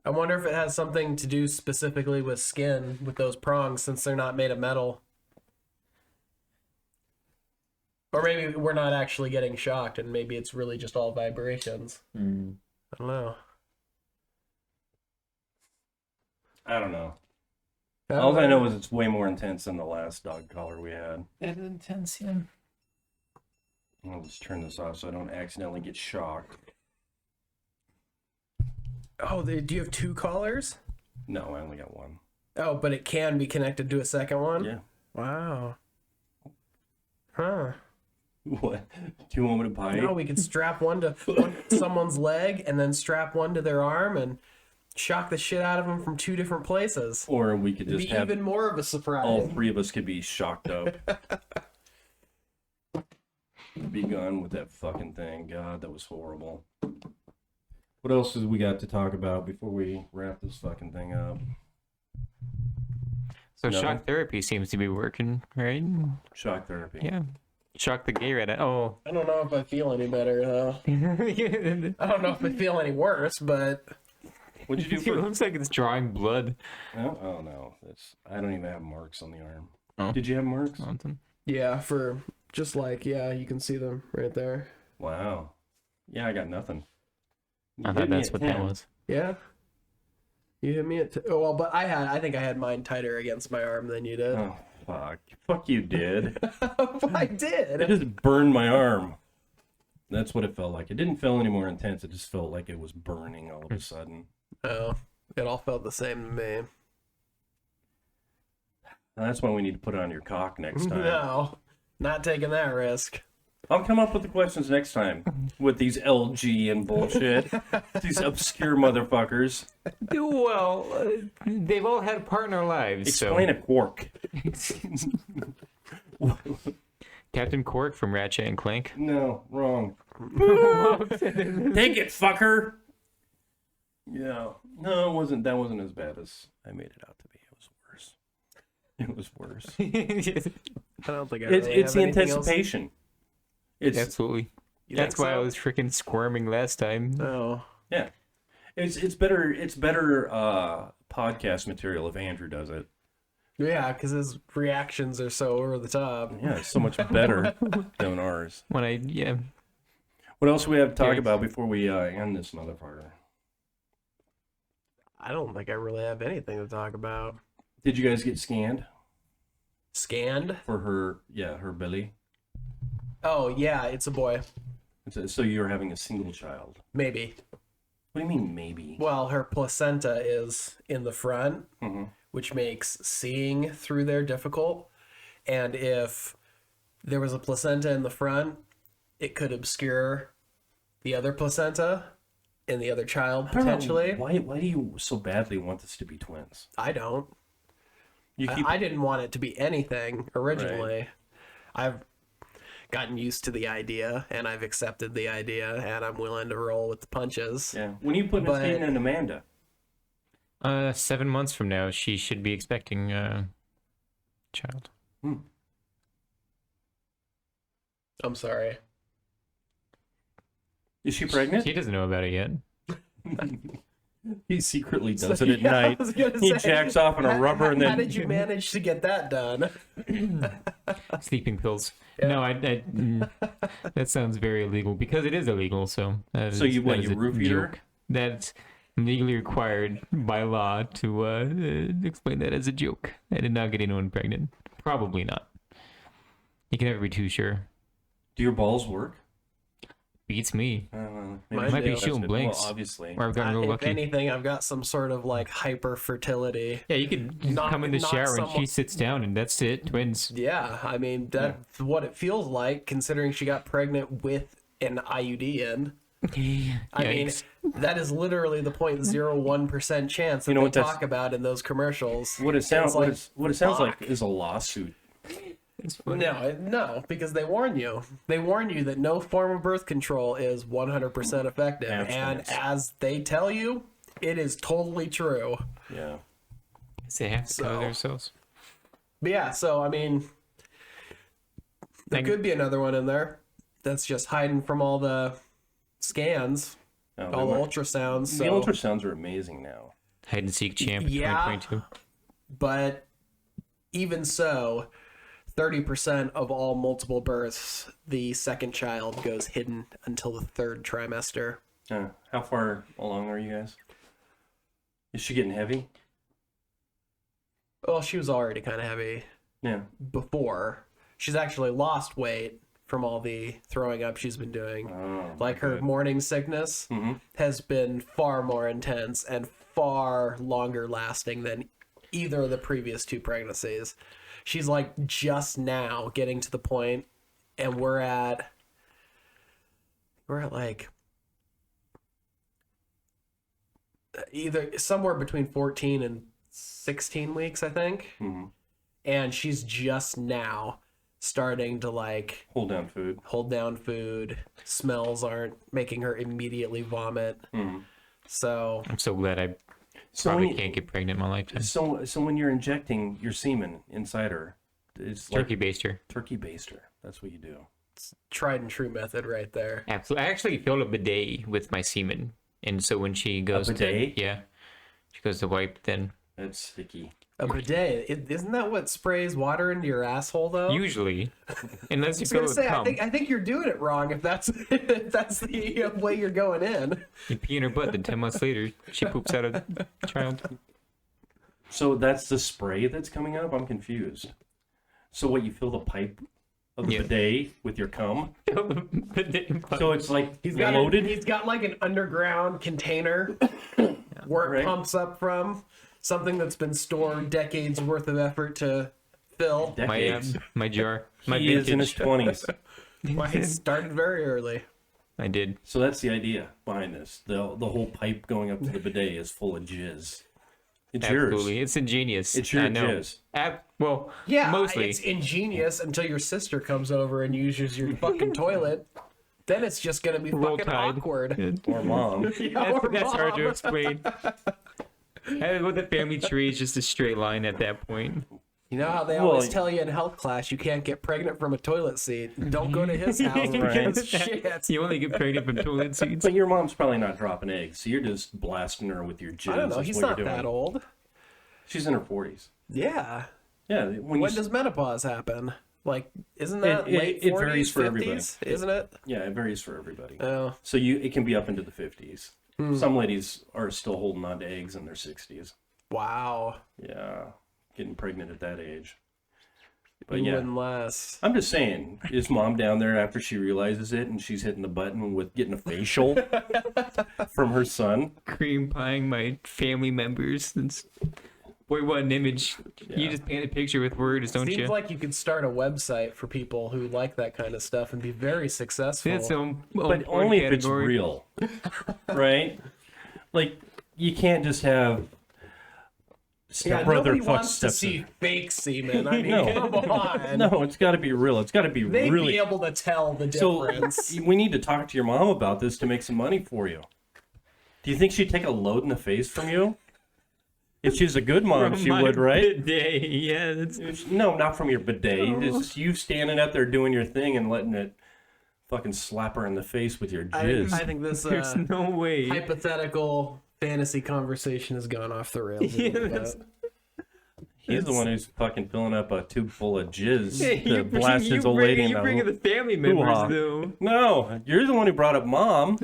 I wonder if it has something to do specifically with skin, with those prongs, since they're not made of metal. Or maybe we're not actually getting shocked, and maybe it's really just all vibrations. I don't know. I don't know. All I know is it's way more intense than the last dog collar we had. It is intense, yeah. I'll just turn this off so I don't accidentally get shocked. Oh, do you have two collars? No, I only got one. Oh, but it can be connected to a second one? Yeah. Wow. Huh. What? Do you want me to buy No, we could strap one to someone's leg and then strap one to their arm and shock the shit out of them from two different places. Or we could It'd just be have even more of a surprise. all three of us could be shocked up. Be gone with that fucking thing. God, that was horrible. What else do we got to talk about before we wrap this fucking thing up? So No. shock therapy seems to be working, right? Shock therapy. Yeah. Shock the gay right out. Oh. I don't know if I feel any better though. I don't know if I feel any worse, but What'd you do It for? looks like it's drawing blood. No? Oh no, I don't even have marks on the arm. Oh. Did you have marks? Something. yeah, for just like you can see them right there. Wow. Yeah, I got nothing. You I hit thought me that's at what 10. that was. Yeah. You hit me at oh well, but I think I had mine tighter against my arm than you did. Oh fuck! Fuck you did. I It did. just burned my arm. That's what it felt like. It didn't feel any more intense. It just felt like it was burning all of a sudden. Oh, it all felt the same to me. And that's why we need to put it on your cock next time. No, not taking that risk. I'll come up with the questions next time with these LG and bullshit. These obscure motherfuckers. Well, they've all had partner lives. Explain a quark. Captain Cork from Ratchet and Clank. No, wrong. Take it, fucker. Yeah. No, it wasn't. That wasn't as bad as I made it out to be. It was worse. It was worse. I don't think I It's really it's have the anything else. anticipation. It's Absolutely. You That's think why I so? was freaking squirming last time. Oh. yeah. It's better podcast material if Andrew does it. Yeah, because his reactions are so over the top. Yeah, it's so much better than ours. When I What else do we have to talk Okay. about before we end this motherfucker? I don't think I really have anything to talk about. Did you guys get scanned Scanned? for her belly? Oh, yeah, it's a boy. So you're having a single child. Maybe. What do you mean maybe? Well, her placenta is in the front, Mhm. which makes seeing through there difficult. And if there was a placenta in the front, it could obscure the other placenta and the other child I don't know, potentially. Why do you so badly want this to be twins? I don't. You keep I didn't want it to be anything originally. I've gotten used to the idea and I've accepted the idea and I'm willing to roll with the punches. yeah. When you put But- Hayden and Amanda? 7 months from now, she should be expecting a child. I'm sorry. Is she pregnant? She doesn't know about it yet. He secretly does it at Yeah, I night. was gonna He say, jacks off in a rubber and How then did you manage to get that done? Sleeping pills. Yeah. No, that sounds very illegal because it is illegal. So that So is- you what, that is you a roofied her? joke. That's legally required by law to explain that as a joke. I did not get anyone pregnant. Probably not. You can never be too sure. do your balls work? Beats me. Mine Might be do. shooting blinks. Well, obviously. Or I've gotten real If lucky. anything, I've got some sort of like hyper fertility. Yeah, you could just Not- come in the not shower and someone- she sits down and that's it. Twins. Yeah, I mean that's what it feels like considering she got pregnant with an IUD in. I mean, Yikes. that is literally the 0.01% chance that You know they what that's- talk about in those commercials. What it sounds It's like, what it sounds like fuck. is a lawsuit. It's funny. No, because they warn you. They warn you that no form of birth control is 100% effective, and Abstinence. as they tell you, it is totally true. Yeah. They have to cover So- themselves. But yeah, so I mean, there Like- could be another one in there that's just hiding from all the scans, No, all the they- ultrasounds. the So, ultrasounds are amazing now. Hide and seek champ Yeah. 2022. but even so, 30% of all multiple births, the second child goes hidden until the third trimester. How far along are you guys? Is she getting heavy? Well, she was already kind of heavy Yeah. before. She's actually lost weight from all the throwing up she's been doing. Oh, Like her morning sickness Mhm. has been far more intense and far longer lasting than either of the previous two pregnancies. She's like just now getting to the point, and we're at like either somewhere between 14 and 16 weeks, I think. Mhm. And she's just now starting to like Hold down food. hold down food. Smells aren't making her immediately vomit. Mhm. So I'm so glad I So probably when, you- can't get pregnant in my lifetime. so when you're injecting your semen inside her, it's Turkey like baster. turkey baster. That's what you do. tried and true method right there. Absolutely. I actually filled a bidet with my semen. And so when she goes bidet? to she goes to wipe, then That's sticky. A bidet, isn't that what sprays water into your asshole though? usually, unless you I was go gonna with say, cum, I think you're doing it wrong if that's if that's the way you're going in. you pee in her butt, then 10 months later, she poops out a child. So that's the spray that's coming up? I'm confused. So what, you fill the pipe of the Yeah. bidet with your cum? Bidet. So it's like He's got loaded? he's got like an underground container where it Right. pumps up from something that's been stored decades worth of effort to fill. Decades. my jar. My He is in his vintage. 20s. Why he started very early. I did. So that's the idea behind this. The whole pipe going up to the bidet is full of jizz. It's Absolutely. yours. It's ingenious. It's your I know. jizz. Well, Yeah, mostly. it's ingenious until your sister comes over and uses your fucking toilet. Then it's just gonna be Roll fucking Tide. awkward. Or mom. That's hard to Mom. explain. With the family tree, it's just a straight line at that point. You know how they Well, always tell you in health class you can't get pregnant from a toilet seat? Don't go to his house because shit. You only get pregnant from toilet seats. But your mom's probably not dropping eggs, so you're just blasting her with your jizz. I don't know. That's He's what not you're doing. that old. She's in her 40s. Yeah. Yeah. When When does menopause happen? Like, isn't that late 40s, it varies for 50s? everybody. Isn't it? Yeah, it varies for everybody. Oh. So it can be up into the 50s. Some ladies are still holding on to eggs in their 60s. Wow. Yeah, getting pregnant at that age. But yeah, Even less. I'm just saying, is mom down there after she realizes it and she's hitting the button with getting a facial from her son? Cream pieing my family members. Boy, what an image. You just paint a picture with words, don't Seems you? like you could start a website for people who like that kind of stuff and be very successful. That's But only if it's real, right? Like, you can't just have yeah, stepbrother nobody fuck wants to see stepson. fake semen. I mean, No. come on. No, it's got to be real. It's got to be They'd really. be able to tell the So difference. we need to talk to your mom about this to make some money for you. Do you think she'd take a load in the face from you? If she's a good mom, she would, right? Day. Yeah, that's No, not from your bidet. It's you standing up there doing your thing and letting it fucking slap her in the face with your jizz. I think this there's no way. hypothetical fantasy conversation has gone off the rails. a little bit. He's the one who's fucking filling up a tube full of jizz Hey, to blast his old lady in you bring the the family members hoo-ha. though. No, you're the one who brought up mom.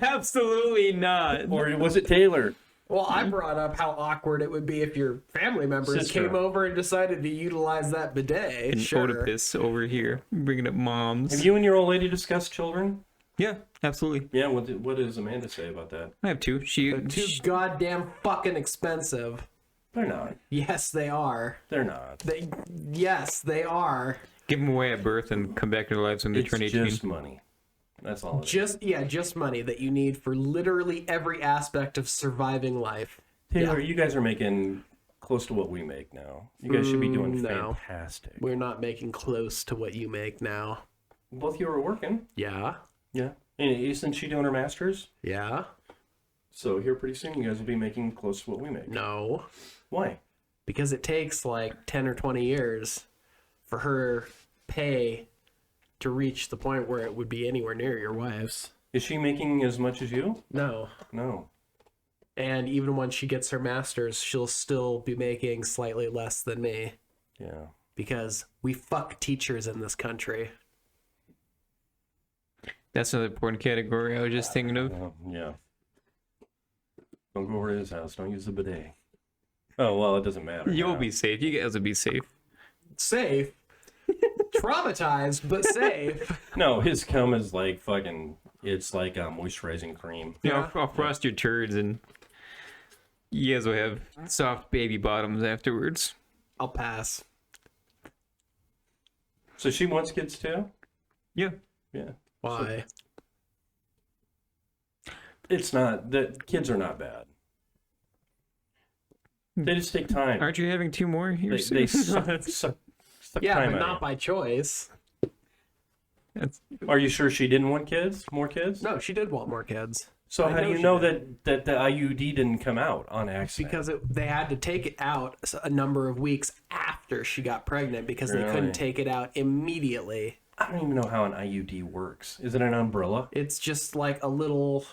Absolutely not. Or was it Taylor? Well, I brought up how awkward it would be if your family members Sister. came over and decided to utilize that bidet. And Sure. Oedipus over here, bringing up moms. Have you and your old lady discussed children? Yeah, absolutely. Yeah, what does Amanda say about that? I have two. Too goddamn fucking expensive. They're not. Yes, they are. They're not. Yes, they are. give them away at birth and come back to their lives when they It's turn 18. just money. That's all. It is. Just money that you need for literally every aspect of surviving life. Taylor, you guys are making close to what we make now. You guys should be doing no. fantastic. We're not making close to what you make now. Both of you are working. Yeah. Yeah. And isn't she doing her master's? Yeah. So here pretty soon you guys will be making close to what we make. No. Why? Because it takes like 10 or 20 years for her pay to reach the point where it would be anywhere near your wife's. Is she making as much as you? No. No. And even when she gets her master's, she'll still be making slightly less than me Yeah. because we fuck teachers in this country. That's another important category I was just thinking of. Yeah. Don't go over to his house. Don't use the bidet. Oh, well, it doesn't matter. You'll now. be safe. You guys will be safe. Safe. Traumatized, but safe. No, his cum is like fucking, it's like moisturizing cream. You know, I'll frost your turds and you guys will have soft baby bottoms afterwards. I'll pass. So she wants kids too? Yeah. Yeah. Why? It's not, the kids are not bad. They just take time. Aren't you having two more here They soon? suck Yeah, time but out not of by choice. That's, you. Are you sure she didn't want kids? More kids? No, she did want more kids. So I how do know you she know did. that the IUD didn't come out on accident? Because they had to take it out a number of weeks after she got pregnant because they Really? couldn't take it out immediately. I don't even know how an IUD works. Is it an umbrella? It's just like a little...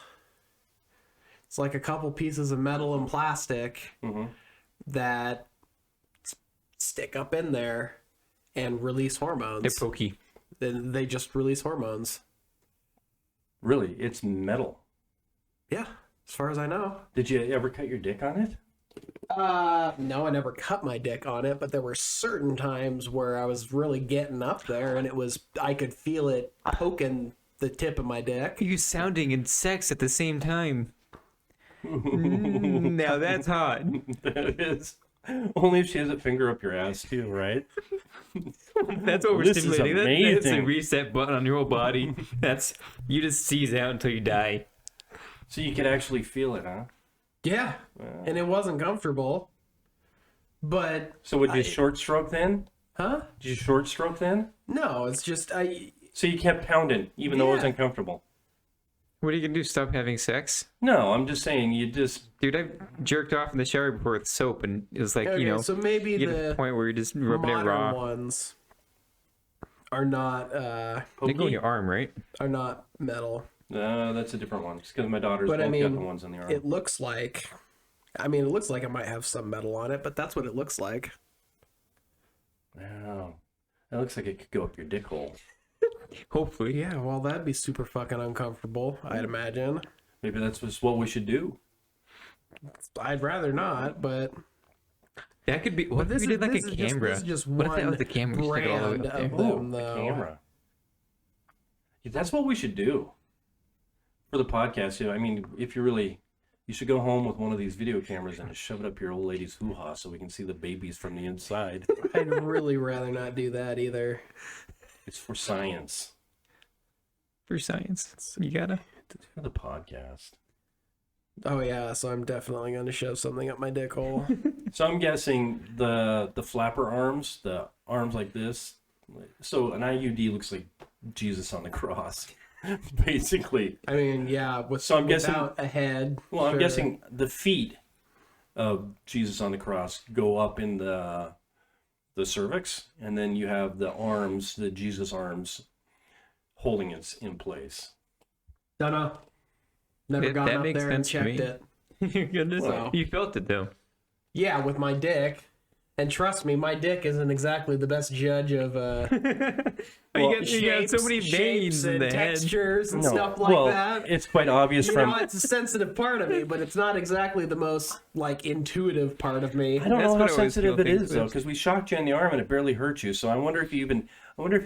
It's like a couple pieces of metal and plastic that stick up in there and release hormones. they're pokey. Then they just release hormones. Really? It's metal. Yeah, as far as I know. Did you ever cut your dick on it? No, I never cut my dick on it, but there were certain times where I was really getting up there and I could feel it poking the tip of my dick. You sounding and sex at the same time. Now that's hot. That is. Only if she has a finger up your ass too, right? That's This is overstimulating. That's a amazing. reset button on your whole body. That's you just seize out until you die. So you could actually feel it, huh? Yeah, and it wasn't comfortable. But, So would you short stroke then? huh? Did you short stroke then? No, it's just, So you kept pounding even though it was Yeah. uncomfortable. What are you gonna do? Stop having sex? No, I'm just saying you just Dude, I jerked off in the shower before with soap, and it was like, Okay, you know, so maybe you get to the the point where you're just rubbing it modern raw. ones are not They go in your arm, right? metal. that's a different one. Just because my daughter's But both I got the mean, ones in the arm. it looks like. I mean, it looks like it might have some metal on it, but that's what it looks like. Wow. That looks like it could go up your dick hole. Hopefully. Yeah, well, that'd be super fucking uncomfortable, I'd imagine. Maybe that's just what we should do. I'd rather not, but That could be. What if we did like a camera? This is just What if one that was the camera? We stick it all the way brand up there. of Oh, them, the though. camera. Yeah, that's what we should do for the podcast. I mean, if you really, you should go home with one of these video cameras and just shove it up your old lady's hoo-ha so we can see the babies from the inside. I'd really rather not do that either. It's for science. For science, you gotta. For the podcast. Oh yeah, so I'm definitely going to shove something up my dick hole. So I'm guessing the flapper arms, the arms like this. So an IUD looks like Jesus on the cross, basically. I mean, yeah, So I'm guessing- without a head. Well, I'm sure. guessing the feet of Jesus on the cross go up in the cervix, and then you have the arms, the Jesus arms, holding it in place. Don't know. Never That- gone that up makes there and sense to checked me. it. Your goodness, Wow. you felt it though. Yeah, with my dick. And trust me, my dick isn't exactly the best judge of you got so many veins in and the head. textures and stuff like well, that. it's quite obvious You from. know, it's a sensitive part of me, but it's not exactly the most like intuitive part of me. I don't That's know what how I always sensitive feel it is things though, with. because we shocked you in the arm and it barely hurt you. So I wonder if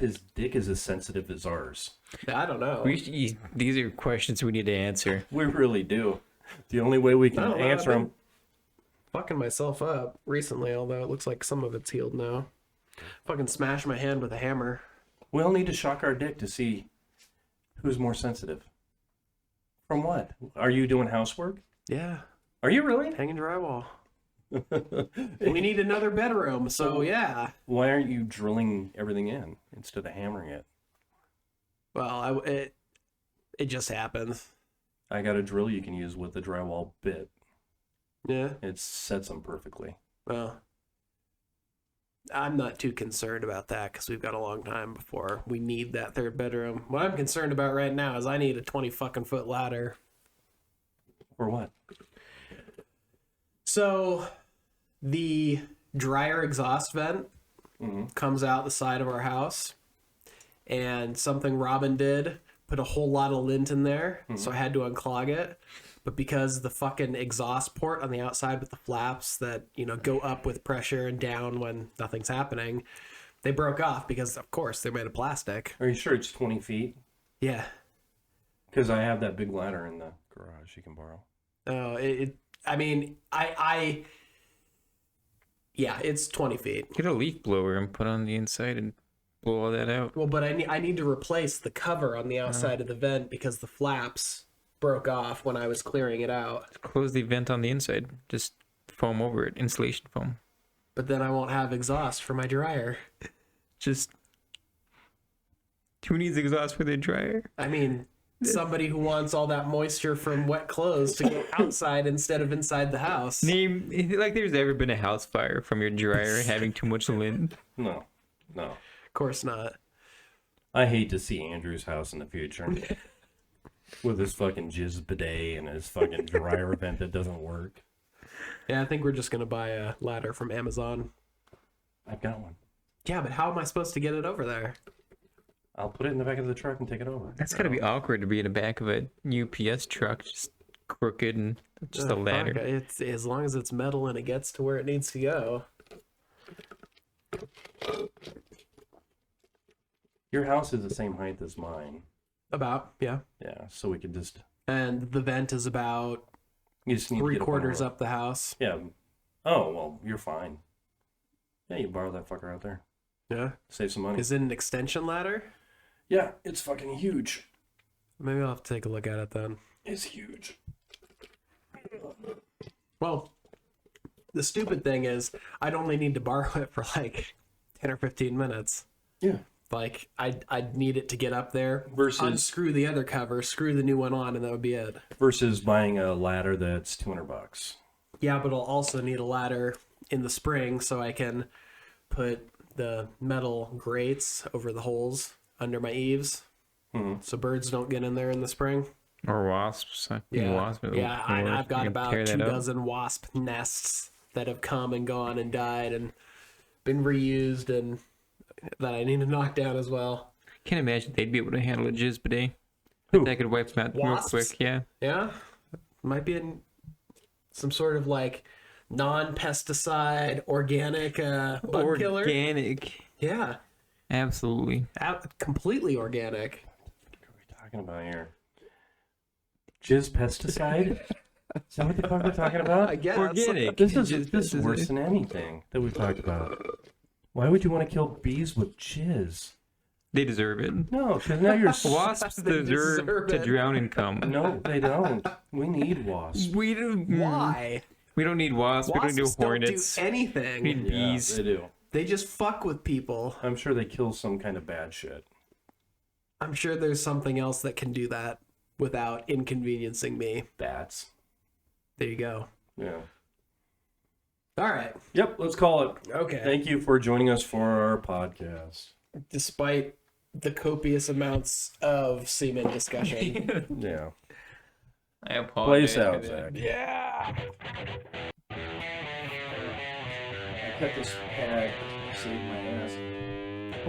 his dick is as sensitive as ours. I don't know. These are questions we need to answer. We really do. The only way we I can don't know, answer I've them. fucking myself up recently, although it looks like some of it's healed now. Fucking smashed my hand with a hammer. We all need to shock our dick to see who's more sensitive. From what? Are you doing housework? Yeah, Are you really? hanging drywall. We need another bedroom, so yeah. Why aren't you drilling everything in instead of hammering it? Well, it just happens. I got a drill you can use with the drywall bit. Yeah. It sets them perfectly. Well, I'm not too concerned about that because we've got a long time before we need that third bedroom. What I'm concerned about right now is I need a 20 fucking foot ladder. Or what? So, the dryer exhaust vent comes out the side of our house, and something Robin did put a whole lot of lint in there, so I had to unclog it. But because the fucking exhaust port on the outside with the flaps that, you know, go up with pressure and down when nothing's happening, they broke off because, of course, they're made of plastic. Are you sure it's 20 feet? Yeah. Because I have that big ladder in the garage you can borrow. Oh, I mean, yeah, it's 20 feet. Get a leaf blower and put on the inside and blow all that out. Well, but I need to replace the cover on the outside of the vent because the flaps broke off when I was clearing it out. Close the vent on the inside. Just foam over it. Insulation foam. But then I won't have exhaust for my dryer. Just. Who needs exhaust for their dryer? I mean, somebody who wants all that moisture from wet clothes to go outside instead of inside the house. Name like there's ever been a house fire from your dryer having too much lint. No. Of course not. I hate to see Andrew's house in the future. With his fucking jizz bidet and his fucking dryer vent that doesn't work. Yeah, I think we're just going to buy a ladder from Amazon. I've got one. Yeah, but how am I supposed to get it over there? I'll put it in the back of the truck and take it over. That's gotta be awkward to be in the back of a UPS truck, just crooked and just a Oh, ladder. fuck, it's as long as it's metal and it gets to where it needs to go. Your house is the same height as mine. About, yeah. Yeah, so we could just... And the vent is about You just need to get 3/4 up. up the house. Yeah. Oh, well, you're fine. Yeah, you borrow that fucker out there. Yeah. Save some money. Is it an extension ladder? Yeah, it's fucking huge. Maybe I'll have to take a look at it then. It's huge. Well, the stupid thing is I'd only need to borrow it for like 10 or 15 minutes. Yeah. Like I'd need it to get up there. Versus- unscrew the other cover, screw the new one on, and that would be it. Versus buying a ladder that's $200. Yeah, but I'll also need a ladder in the spring so I can put the metal grates over the holes under my eaves, so birds don't get in there in the spring. Or wasps. I think wasps will- I've got you can about tear 2 that up. dozen wasp nests that have come and gone and died and been reused, and that I need to knock down as well. Can't imagine they'd be able to handle a jizz bidet. Who? That could wipe them out Wasps? real quick. Yeah. Yeah, might be some sort of like non-pesticide organic bug killer. Organic. Yeah, Absolutely. completely organic. What are we talking about here? Jizz pesticide? Is that what the fuck we're talking about? I guess. Organic. This Jizz is pesticide. worse than anything that we've talked about. Why would you want to kill bees with jizz? They deserve it. No, because now you're... Wasps They deserve deserve to it. drown and come. No, they don't. We need wasps. We don't. Why? We don't need wasps. We Wasps don't need hornets. don't do anything. We need Yeah, bees. they do. They just fuck with people. I'm sure they kill some kind of bad shit. I'm sure there's something else that can do that without inconveniencing me. Bats. There you go. Yeah. All right. Yep, let's call it. Okay. Thank you for joining us for our podcast. Despite the copious amounts of semen discussion. Yeah. I apologize. Place out, for that. Zach. Yeah. I cut this pad, saved my ass.